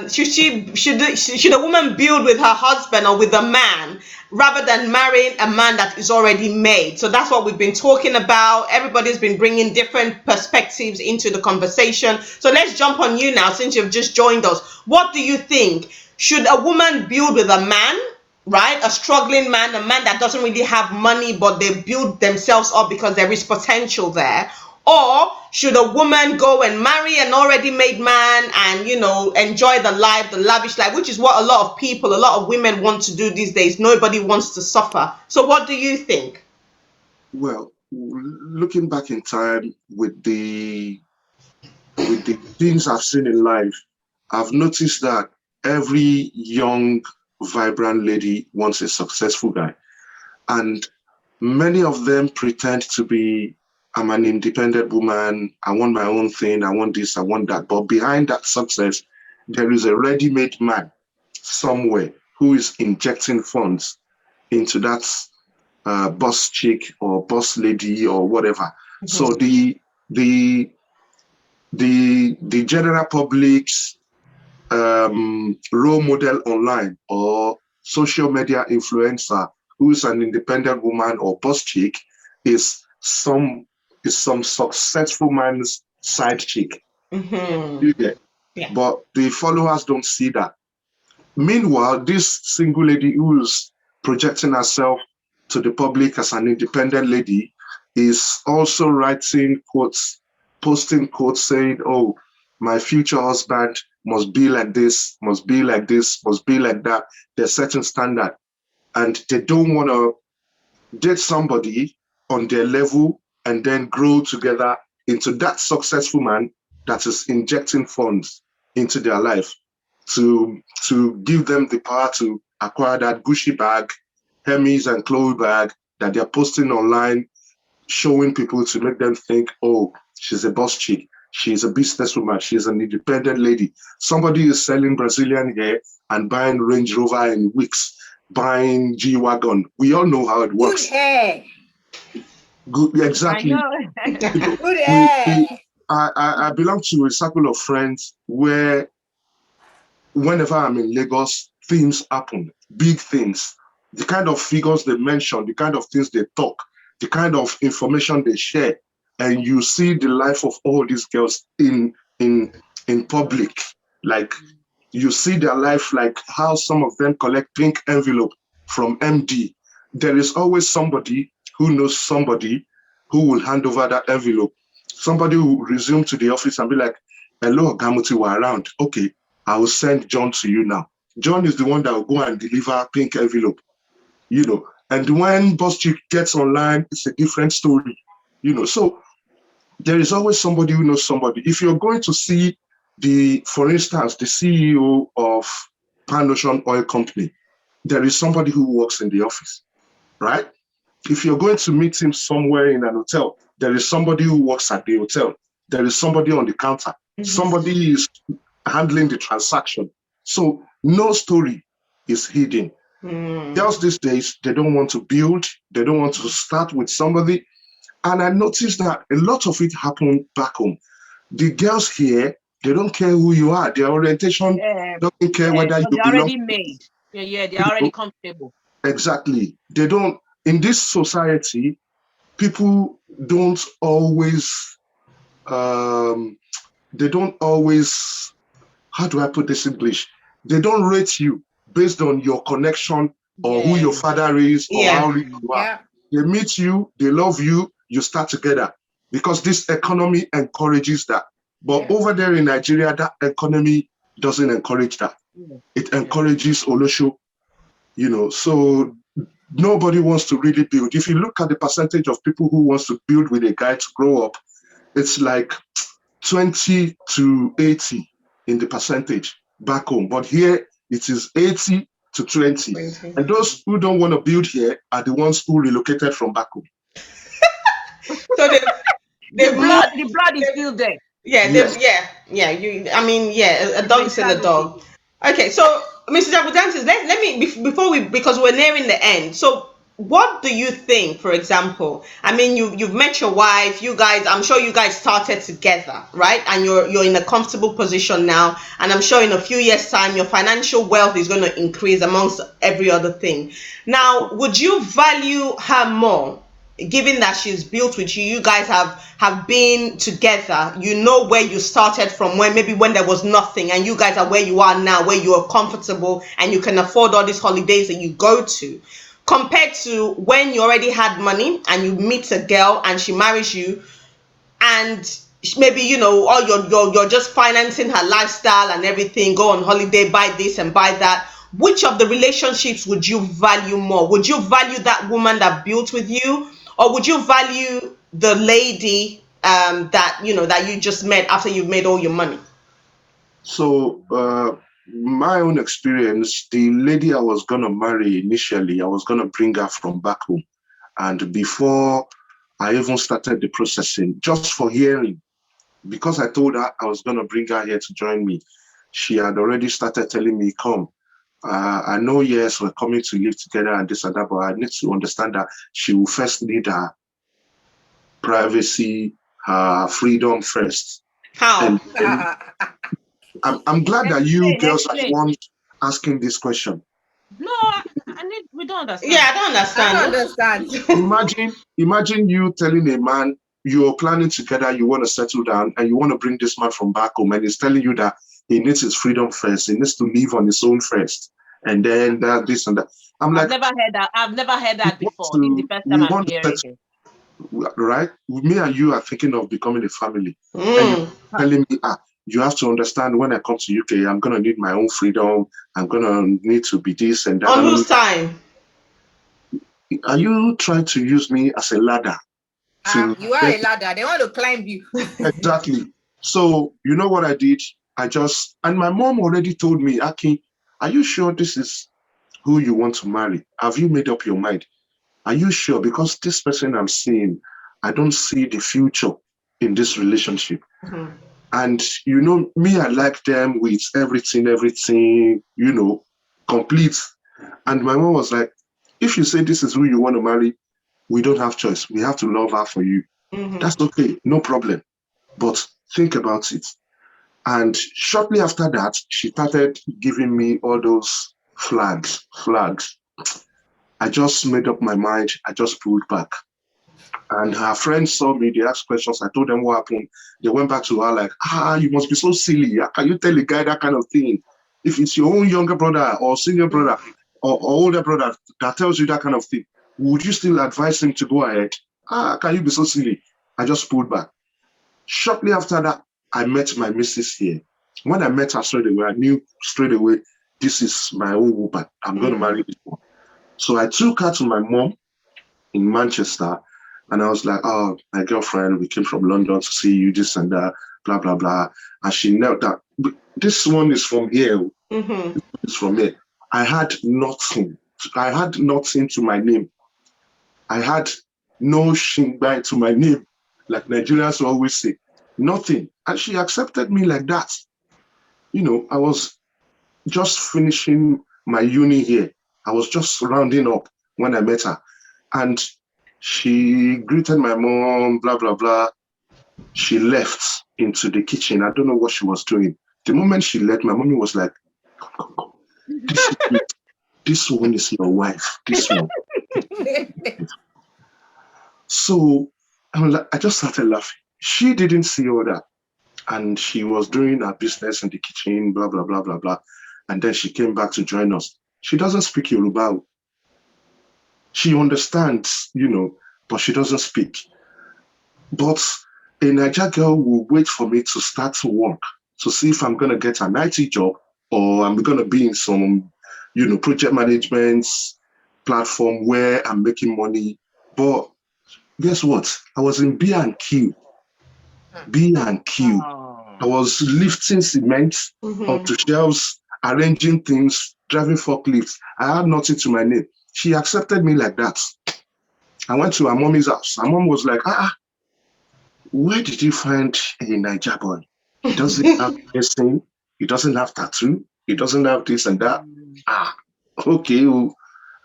should a woman build with her husband or with a man rather than marrying a man that is already made? So that's what we've been talking about. Everybody's been bringing different perspectives into the conversation. So let's jump on you now, since you've just joined us. What do you think? Should a woman build with a man, right? A struggling man, a man that doesn't really have money, but they build themselves up because there is potential there? Or should a woman go and marry an already made man and, enjoy the lavish life, which is what a lot of women want to do these days. Nobody wants to suffer. So what do you think? Well, looking back in time with the things I've seen in life, I've noticed that every young, vibrant lady wants a successful guy. And many of them pretend to be, I'm an independent woman, I want my own thing, I want this, I want that. But behind that success, there is a ready-made man somewhere who is injecting funds into that boss chick or boss lady or whatever. Mm-hmm. So the general public's role model online or social media influencer who's an independent woman or boss chick is some successful man's side chick. Mm-hmm. Yeah. But the followers don't see that. Meanwhile, this single lady who's projecting herself to the public as an independent lady is also writing quotes, posting quotes saying, oh, my future husband must be like this, must be like this, must be like that. There's certain standard. And they don't want to date somebody on their level and then grow together into that successful man that is injecting funds into their life to give them the power to acquire that Gucci bag, Hermes and Chloe bag that they're posting online, showing people to make them think, oh, she's a boss chick, she's a businesswoman, she's an independent lady. Somebody is selling Brazilian hair and buying Range Rover and weeks, buying G-Wagon. We all know how it works. Good hair. Good, I exactly. know. You know, Good we, air. I belong to a circle of friends where whenever I'm in Lagos, things happen, big things. The kind of figures they mention, the kind of things they talk, the kind of information they share, and you see the life of all these girls in in public. Like you see their life, like how some of them collect pink envelope from MD. There is always somebody who knows somebody who will hand over that envelope. Somebody will resume to the office and be like, "Hello, Gamuti, we're around. Okay, I will send John to you now." John is the one that will go and deliver pink envelope, you know. And when Boss Chick gets online, it's a different story, you know. So there is always somebody who knows somebody. If you're going to see for instance, the CEO of Pan Ocean Oil Company, there is somebody who works in the office, right? If you're going to meet him somewhere in an hotel, there is somebody who works at the hotel. There is somebody on the counter. Somebody is handling the transaction. So no story is hidden. Girls these days, they don't want to build, they don't want to start with somebody. And I noticed that a lot of it happened back home. The girls here, they don't care who you are. Their orientation doesn't care whether So you they're belong. already made. Yeah, they're You already know, comfortable. exactly. They don't, in this society, people don't always, um, they don't always, how do I put this in English? They don't rate you based on your connection or who your father is or Yeah. how rich you are. Yeah. They meet you, they love you, you start together because this economy encourages that. But Yeah. over there in Nigeria, that economy doesn't encourage that. It encourages Olosho, you know. So nobody wants to really build. If you look at the percentage of people who wants to build with a guy to grow up, it's like 20 to 80 in the percentage back home. But here it is 80 to 20. And those who don't want to build here are the ones who relocated from back home. So The they've blood moved. is still there. Yeah, Yes. I mean, yeah, a dog is still a dog. Okay, so Mr. Jabudantis, let me before we, because we're nearing the end. So what do you think, for example? I mean, you've met your wife, you guys, I'm sure you guys started together, right? And you're in a comfortable position now, and I'm sure in a few years' time your financial wealth is going to increase amongst every other thing. Now, would you value her more? Given that she's built with you, you guys have been together, you know where you started from, when maybe when there was nothing, and you guys are where you are now, where you are comfortable and you can afford all these holidays that you go to, compared to when you already had money and you meet a girl and she marries you, and maybe, you know, all you're just financing her lifestyle and everything, go on holiday, buy this and buy that. Which of the relationships would you value more? Would you value that woman that built with you, or would you value the lady that, you know, that you just met after you've made all your money? So my own experience, the lady I was gonna marry initially, I was gonna bring her from back home. And before I even started the processing, just for hearing, because I told her I was gonna bring her here to join me, she had already started telling me, come. I know, yes, we're coming to live together and this and that, but I need to understand that she will first need her privacy, her freedom first. How? And I'm glad that you girls are the ones asking this question. No, we don't understand. Yeah, I don't understand. I don't understand. Imagine you telling a man you're planning together, you want to settle down, and you want to bring this man from back home, and he's telling you that he needs his freedom first, he needs to live on his own first, and then that, this and that. I've never heard that. I've never heard that before. This is the first time I'm hearing it. Right? Me and you are thinking of becoming a family. And you're telling me, you have to understand, when I come to UK, I'm gonna need my own freedom. I'm gonna need to be this and that. On whose time? Are you trying to use me as a ladder? You are a ladder. They want to climb you. Exactly. So you know what I did? And my mom already told me, Aki, are you sure this is who you want to marry? Have you made up your mind? Are you sure? Because this person I'm seeing, I don't see the future in this relationship. And you know, me, I like them with everything, you know, complete. And my mom was like, if you say this is who you want to marry, we don't have choice. We have to love her for you. Mhm. That's okay, no problem. But think about it. And shortly after that, she started giving me all those flags. I just made up my mind. I just pulled back. And her friends saw me, they asked questions. I told them what happened. They went back to her like, you must be so silly. How can you tell a guy that kind of thing? If it's your own younger brother or senior brother or older brother that tells you that kind of thing, would you still advise him to go ahead? Can you be so silly? I just pulled back. Shortly after that, I met my missus here. When I met her straight away, I knew straight away, this is my own woman. I'm going to marry this one. So I took her to my mom in Manchester, and I was like, oh, my girlfriend, we came from London to see you, this and that, blah, blah, blah. And she knelt down. This one is from here. Mhm. It's from here. I had nothing. I had nothing to my name. I had no shingbai to my name, like Nigerians always say. Nothing. And she accepted me like that. You know, I was just finishing my uni here. I was just rounding up when I met her. And she greeted my mom, blah, blah, blah. She left into the kitchen. I don't know what she was doing. The moment she left, my mommy was like, come. This one is your wife. This one. So I just started laughing. She didn't see all that. And she was doing her business in the kitchen, blah, blah, blah, blah, blah. And then she came back to join us. She doesn't speak Yoruba. She understands, you know, but she doesn't speak. But a Niger girl will wait for me to start to work to see if I'm going to get an IT job or I'm going to be in some, you know, project management platform where I'm making money. But guess what? I was in B&Q. B&Q. I was lifting cement up to shelves, arranging things, driving forklifts. I had nothing to my name. She accepted me like that. I went to her mommy's house. Her mom was like, where did you find a Niger boy? He doesn't have anything. He doesn't have tattoo. He doesn't have this and that. Okay.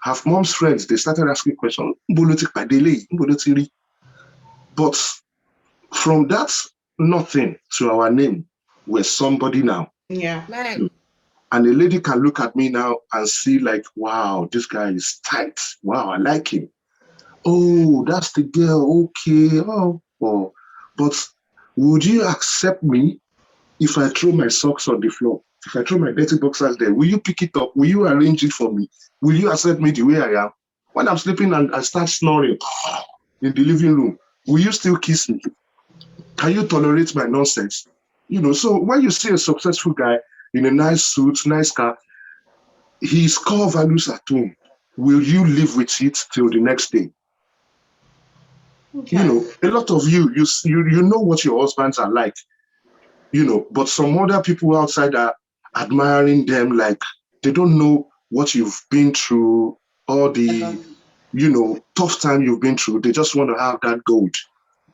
Her mom's friends, they started asking questions. But from that, nothing to our name, we're somebody now. Yeah. Man. And a lady can look at me now and see like, wow, this guy is tight. Wow, I like him. Oh, that's the girl. Okay. Oh. But would you accept me if I throw my socks on the floor? If I throw my dirty boxers there, will you pick it up? Will you arrange it for me? Will you accept me the way I am? When I'm sleeping and I start snoring in the living room, will you still kiss me? Can you tolerate my nonsense? You know, so when you see a successful guy in a nice suit, nice car, his core values at home, will you live with it till the next day? Okay. You know, a lot of you know what your husbands are like, you know, but some other people outside are admiring them like they don't know what you've been through, all the, you know, tough time you've been through. They just want to have that gold.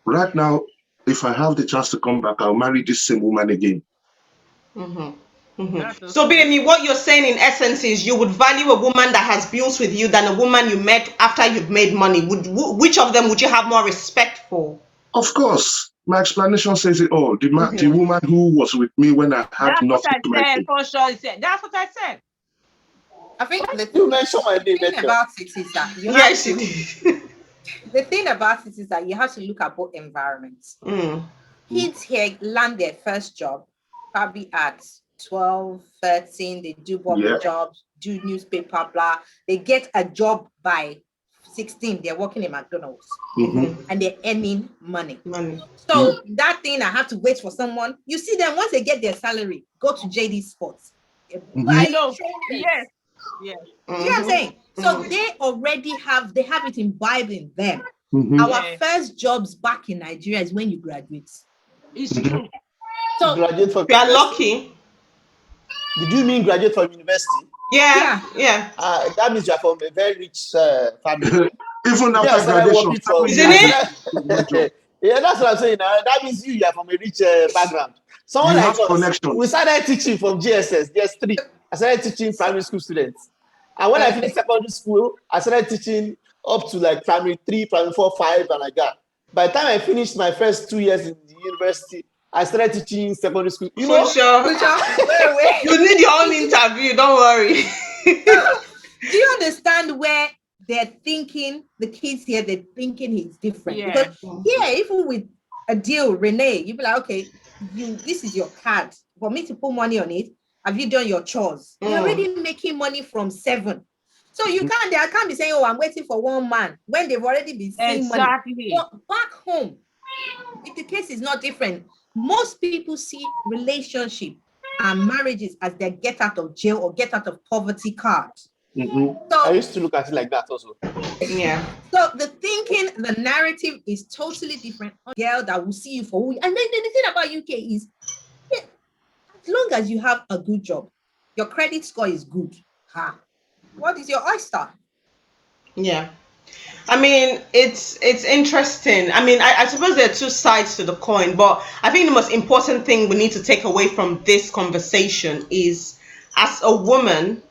Right now, if I have the chance to come back, I'll marry this same woman again. So, Bidemi, what you're saying in essence is you would value a woman that has bills with you than a woman you met after you've made money. Which of them would you have more respect for? Of course, my explanation says it all. The woman who was with me when I had nothing to my name. For sure, that's what I said. I think You mentioned my name. the thing about it is that you Yeah, have she to, did. the thing about it is that you have to look at both environments. Kids here land their first job probably at 12, 13. They do work jobs, do newspaper, blah. They get a job by 16. They're working in McDonald's and they're earning money. So that thing, I have to wait for someone. You see them once they get their salary, go to JD Sports. I know. Yes. You know what I'm saying? So they already have it imbibed in them. Our first jobs back in Nigeria is when you graduate. It's true. So graduate from We are lucky. Did you mean graduate from university? Yeah. That means you are from a very rich family. Even after graduation, isn't it? Yeah, that's what I'm saying. That means you are from a rich background. Someone you like have us, connection. we started teaching from GSS, GS3. I started teaching primary school students. And when I finished secondary school, I started teaching up to like primary 3, primary 4, 5, and like that. By the time I finished my first 2 years in the university, I started teaching secondary school. You know, Wait. You need your own interview, don't worry. Do you understand where they're thinking, the kids here, they're thinking he's different? Yeah. Because here, even with a deal, Renee, you'd be like, okay, this is your card. For me to put money on it, have you done your chores? You're already making money from 7. So I can't be saying, oh, I'm waiting for one man when they've already been seeing money. But back home, if the case is not different, most people see relationship and marriages as their get out of jail or get out of poverty card. So I used to look at it like that also. Yeah. So the thinking, the narrative is totally different. A girl that will see you for who, and then the thing about UK is, as long as you have a good job, your credit score is good. What is your oyster? Yeah. I mean, it's interesting. I mean, I suppose there are two sides to the coin, but I think the most important thing we need to take away from this conversation is, as a woman,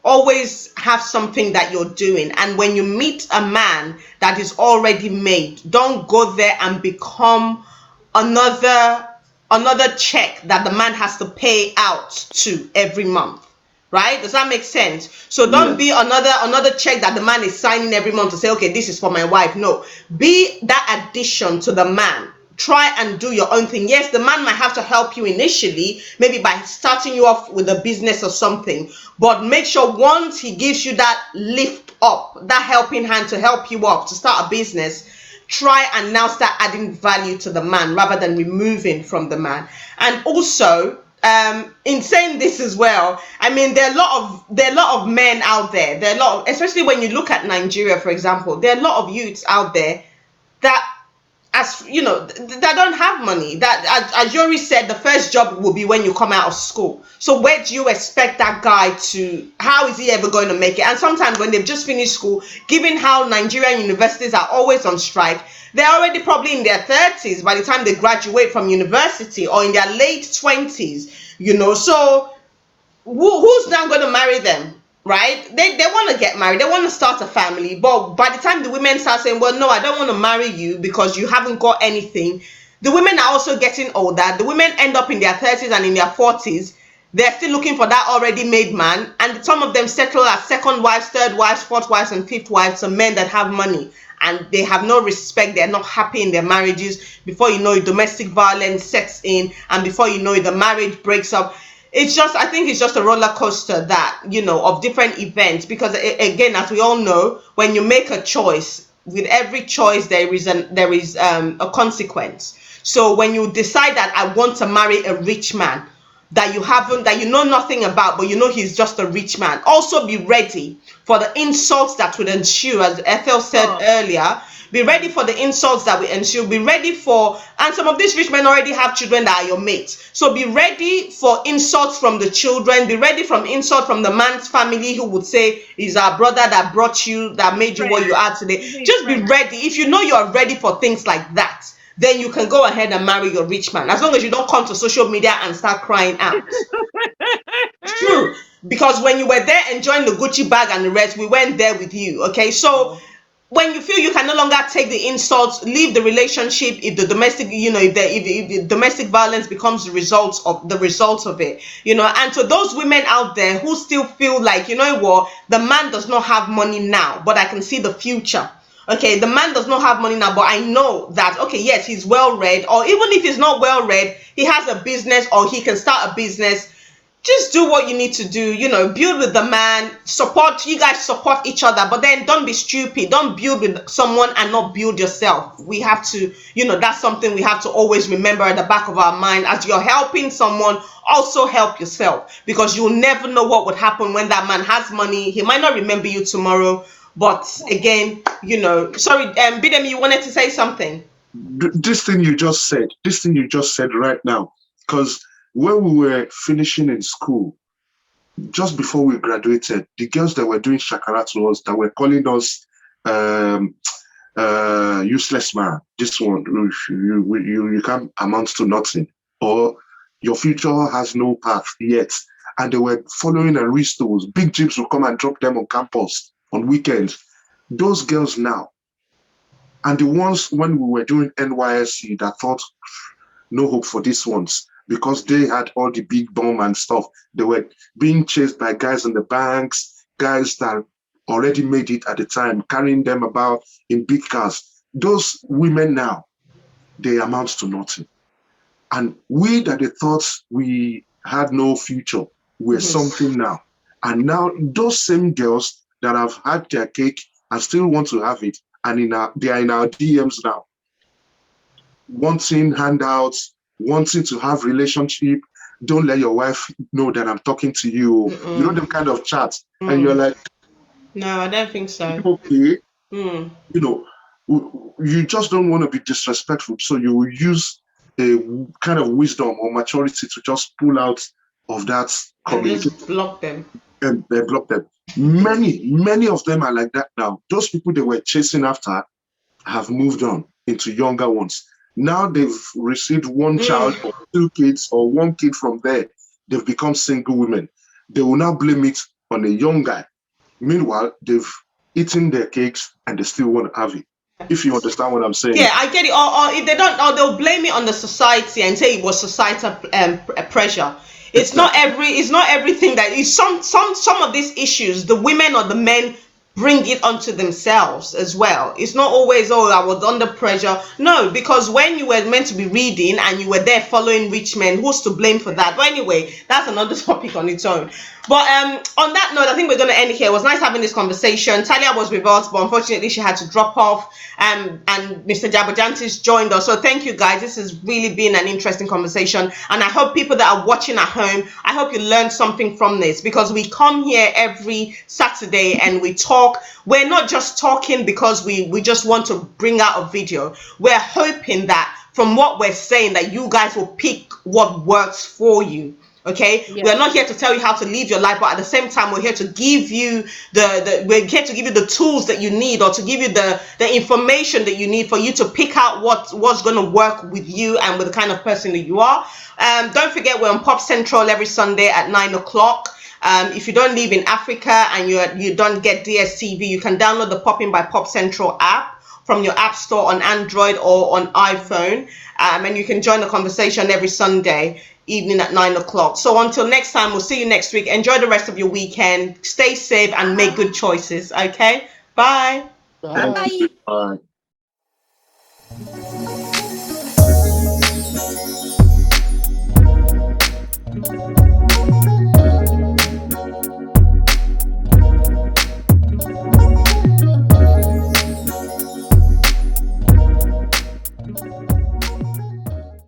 always have something that you're doing. And when you meet a man that is already made, don't go there and become another check that the man has to pay out to every month. Right? Does that make sense? So don't be another check that the man is signing every month to say, okay, this is for my wife. No, be that addition to the man. Try and do your own thing. Yes, the man might have to help you initially, maybe by starting you off with a business or something, but make sure once he gives you that lift up, that helping hand to help you up to start a business, try and now start adding value to the man rather than removing from the man. And also, in saying this as well, I mean, there are a lot of men out there. There are a lot of, especially when you look at Nigeria, for example, there are a lot of youths out there that, as you know, that don't have money. That, as Yori said, the first job will be when you come out of school. So where do you expect that guy to, how is he ever going to make it? And sometimes when they've just finished school, given how Nigerian universities are always on strike, they're already probably in their 30s by the time they graduate from university, or in their late 20s, you know. So who's now going to marry them? Right? They want to get married. They want to start a family. But by the time the women start saying, well, no, I don't want to marry you because you haven't got anything, the women are also getting older. The women end up in their 30s and in their 40s. They're still looking for that already made man. And some of them settle as second wives, third wives, fourth wives, and fifth wives. So men that have money. And they have no respect. They're not happy in their marriages. Before you know it, domestic violence sets in. And before you know it, the marriage breaks up. It's just, I think it's just a roller coaster that, you know, of different events. Because again, as we all know, when you make a choice, with every choice, there is a consequence. So when you decide that I want to marry a rich man, that you know nothing about, but you know he's just a rich man, also be ready for the insults that would ensue, as Ethel said earlier. Be ready for the insults that will ensue. Be ready for, and some of these rich men already have children that are your mates. So be ready for insults from the children. Be ready from insult from the man's family, who would say, he's our brother that brought you, that made you what you are today. Just be ready. If you know you're ready for things like that, then you can go ahead and marry your rich man. As long as you don't come to social media and start crying out. It's true. Because when you were there enjoying the Gucci bag and the rest, we went there with you. Okay, so when you feel you can no longer take the insults, leave the relationship. If the domestic, you know, if the domestic violence becomes the result of it, you know. And to those women out there who still feel like, you know what, the man does not have money now, but I can see the future. Okay, the man does not have money now, but I know that, okay, yes, he's well-read, or even if he's not well-read, he has a business, or he can start a business. Just do what you need to do, you know, build with the man, you guys support each other, but then don't be stupid. Don't build with someone and not build yourself. We have to, you know, that's something we have to always remember at the back of our mind. As you're helping someone, also help yourself, because you'll never know what would happen when that man has money. He might not remember you tomorrow. But again, you know, sorry, Bidemi, you wanted to say something? This thing you just said right now, because when we were finishing in school, just before we graduated, the girls that were doing shakara to us, that were calling us useless man, this one, you can't amount to nothing, or your future has no path yet. And they were following Aristos. Big jeeps will come and drop them on campus on weekends. those girls now, and the ones when we were doing NYSC that thought no hope for these ones because they had all the big bomb and stuff. They were being chased by guys in the banks, guys that already made it at the time, carrying them about in big cars. Those women now, they amount to nothing. And we that they thought we had no future, we're something now. And now those same girls that have had their cake and still want to have it, and they are in our DMs now, wanting handouts, wanting to have relationship. Don't let your wife know that I'm talking to you. You know them kind of chats, and you're like, no, I don't think so. Okay, you know, you just don't want to be disrespectful, so you will use a kind of wisdom or maturity to just pull out of that communication and just block them and block them. Many of them are like that now. Those people they were chasing after have moved on into younger ones. Now they've received one child or 2 kids or 1 kid from there. They've become single women. They will now blame it on a young guy. Meanwhile, they've eaten their cakes and they still want to have it. If you understand what I'm saying. Yeah, I get it. Or if they don't, or they'll blame it on the society and say it was societal pressure. It's not everything that is some of these issues the women or the men bring it onto themselves as well. It's not always, oh, I was under pressure. No, because when you were meant to be reading and you were there following rich men, who's to blame for that? But anyway, that's another topic on its own. But on that note, I think we're going to end it here. It was nice having this conversation. Talia was with us, but unfortunately she had to drop off. And Mr. Jabojantis joined us. So thank you guys. This has really been an interesting conversation. And I hope people that are watching at home, I hope you learned something from this, because we come here every Saturday and we talk. We're not just talking because we just want to bring out a video. We're hoping that from what we're saying that you guys will pick what works for you. Okay, we're not here to tell you how to live your life, but at the same time we're here to give you we're here to give you the tools that you need, or to give you the information that you need for you to pick out what's going to work with you and with the kind of person that you are. Don't forget, we're on Pop Central every Sunday at 9 o'clock. If you don't live in Africa and you don't get DSTV, you can download the Popping by Pop Central app from your app store on Android or on iPhone, and you can join the conversation every Sunday evening at 9 o'clock. So until next time, we'll see you next week. Enjoy the rest of your weekend. Stay safe and make good choices. Okay, bye. Bye. Bye.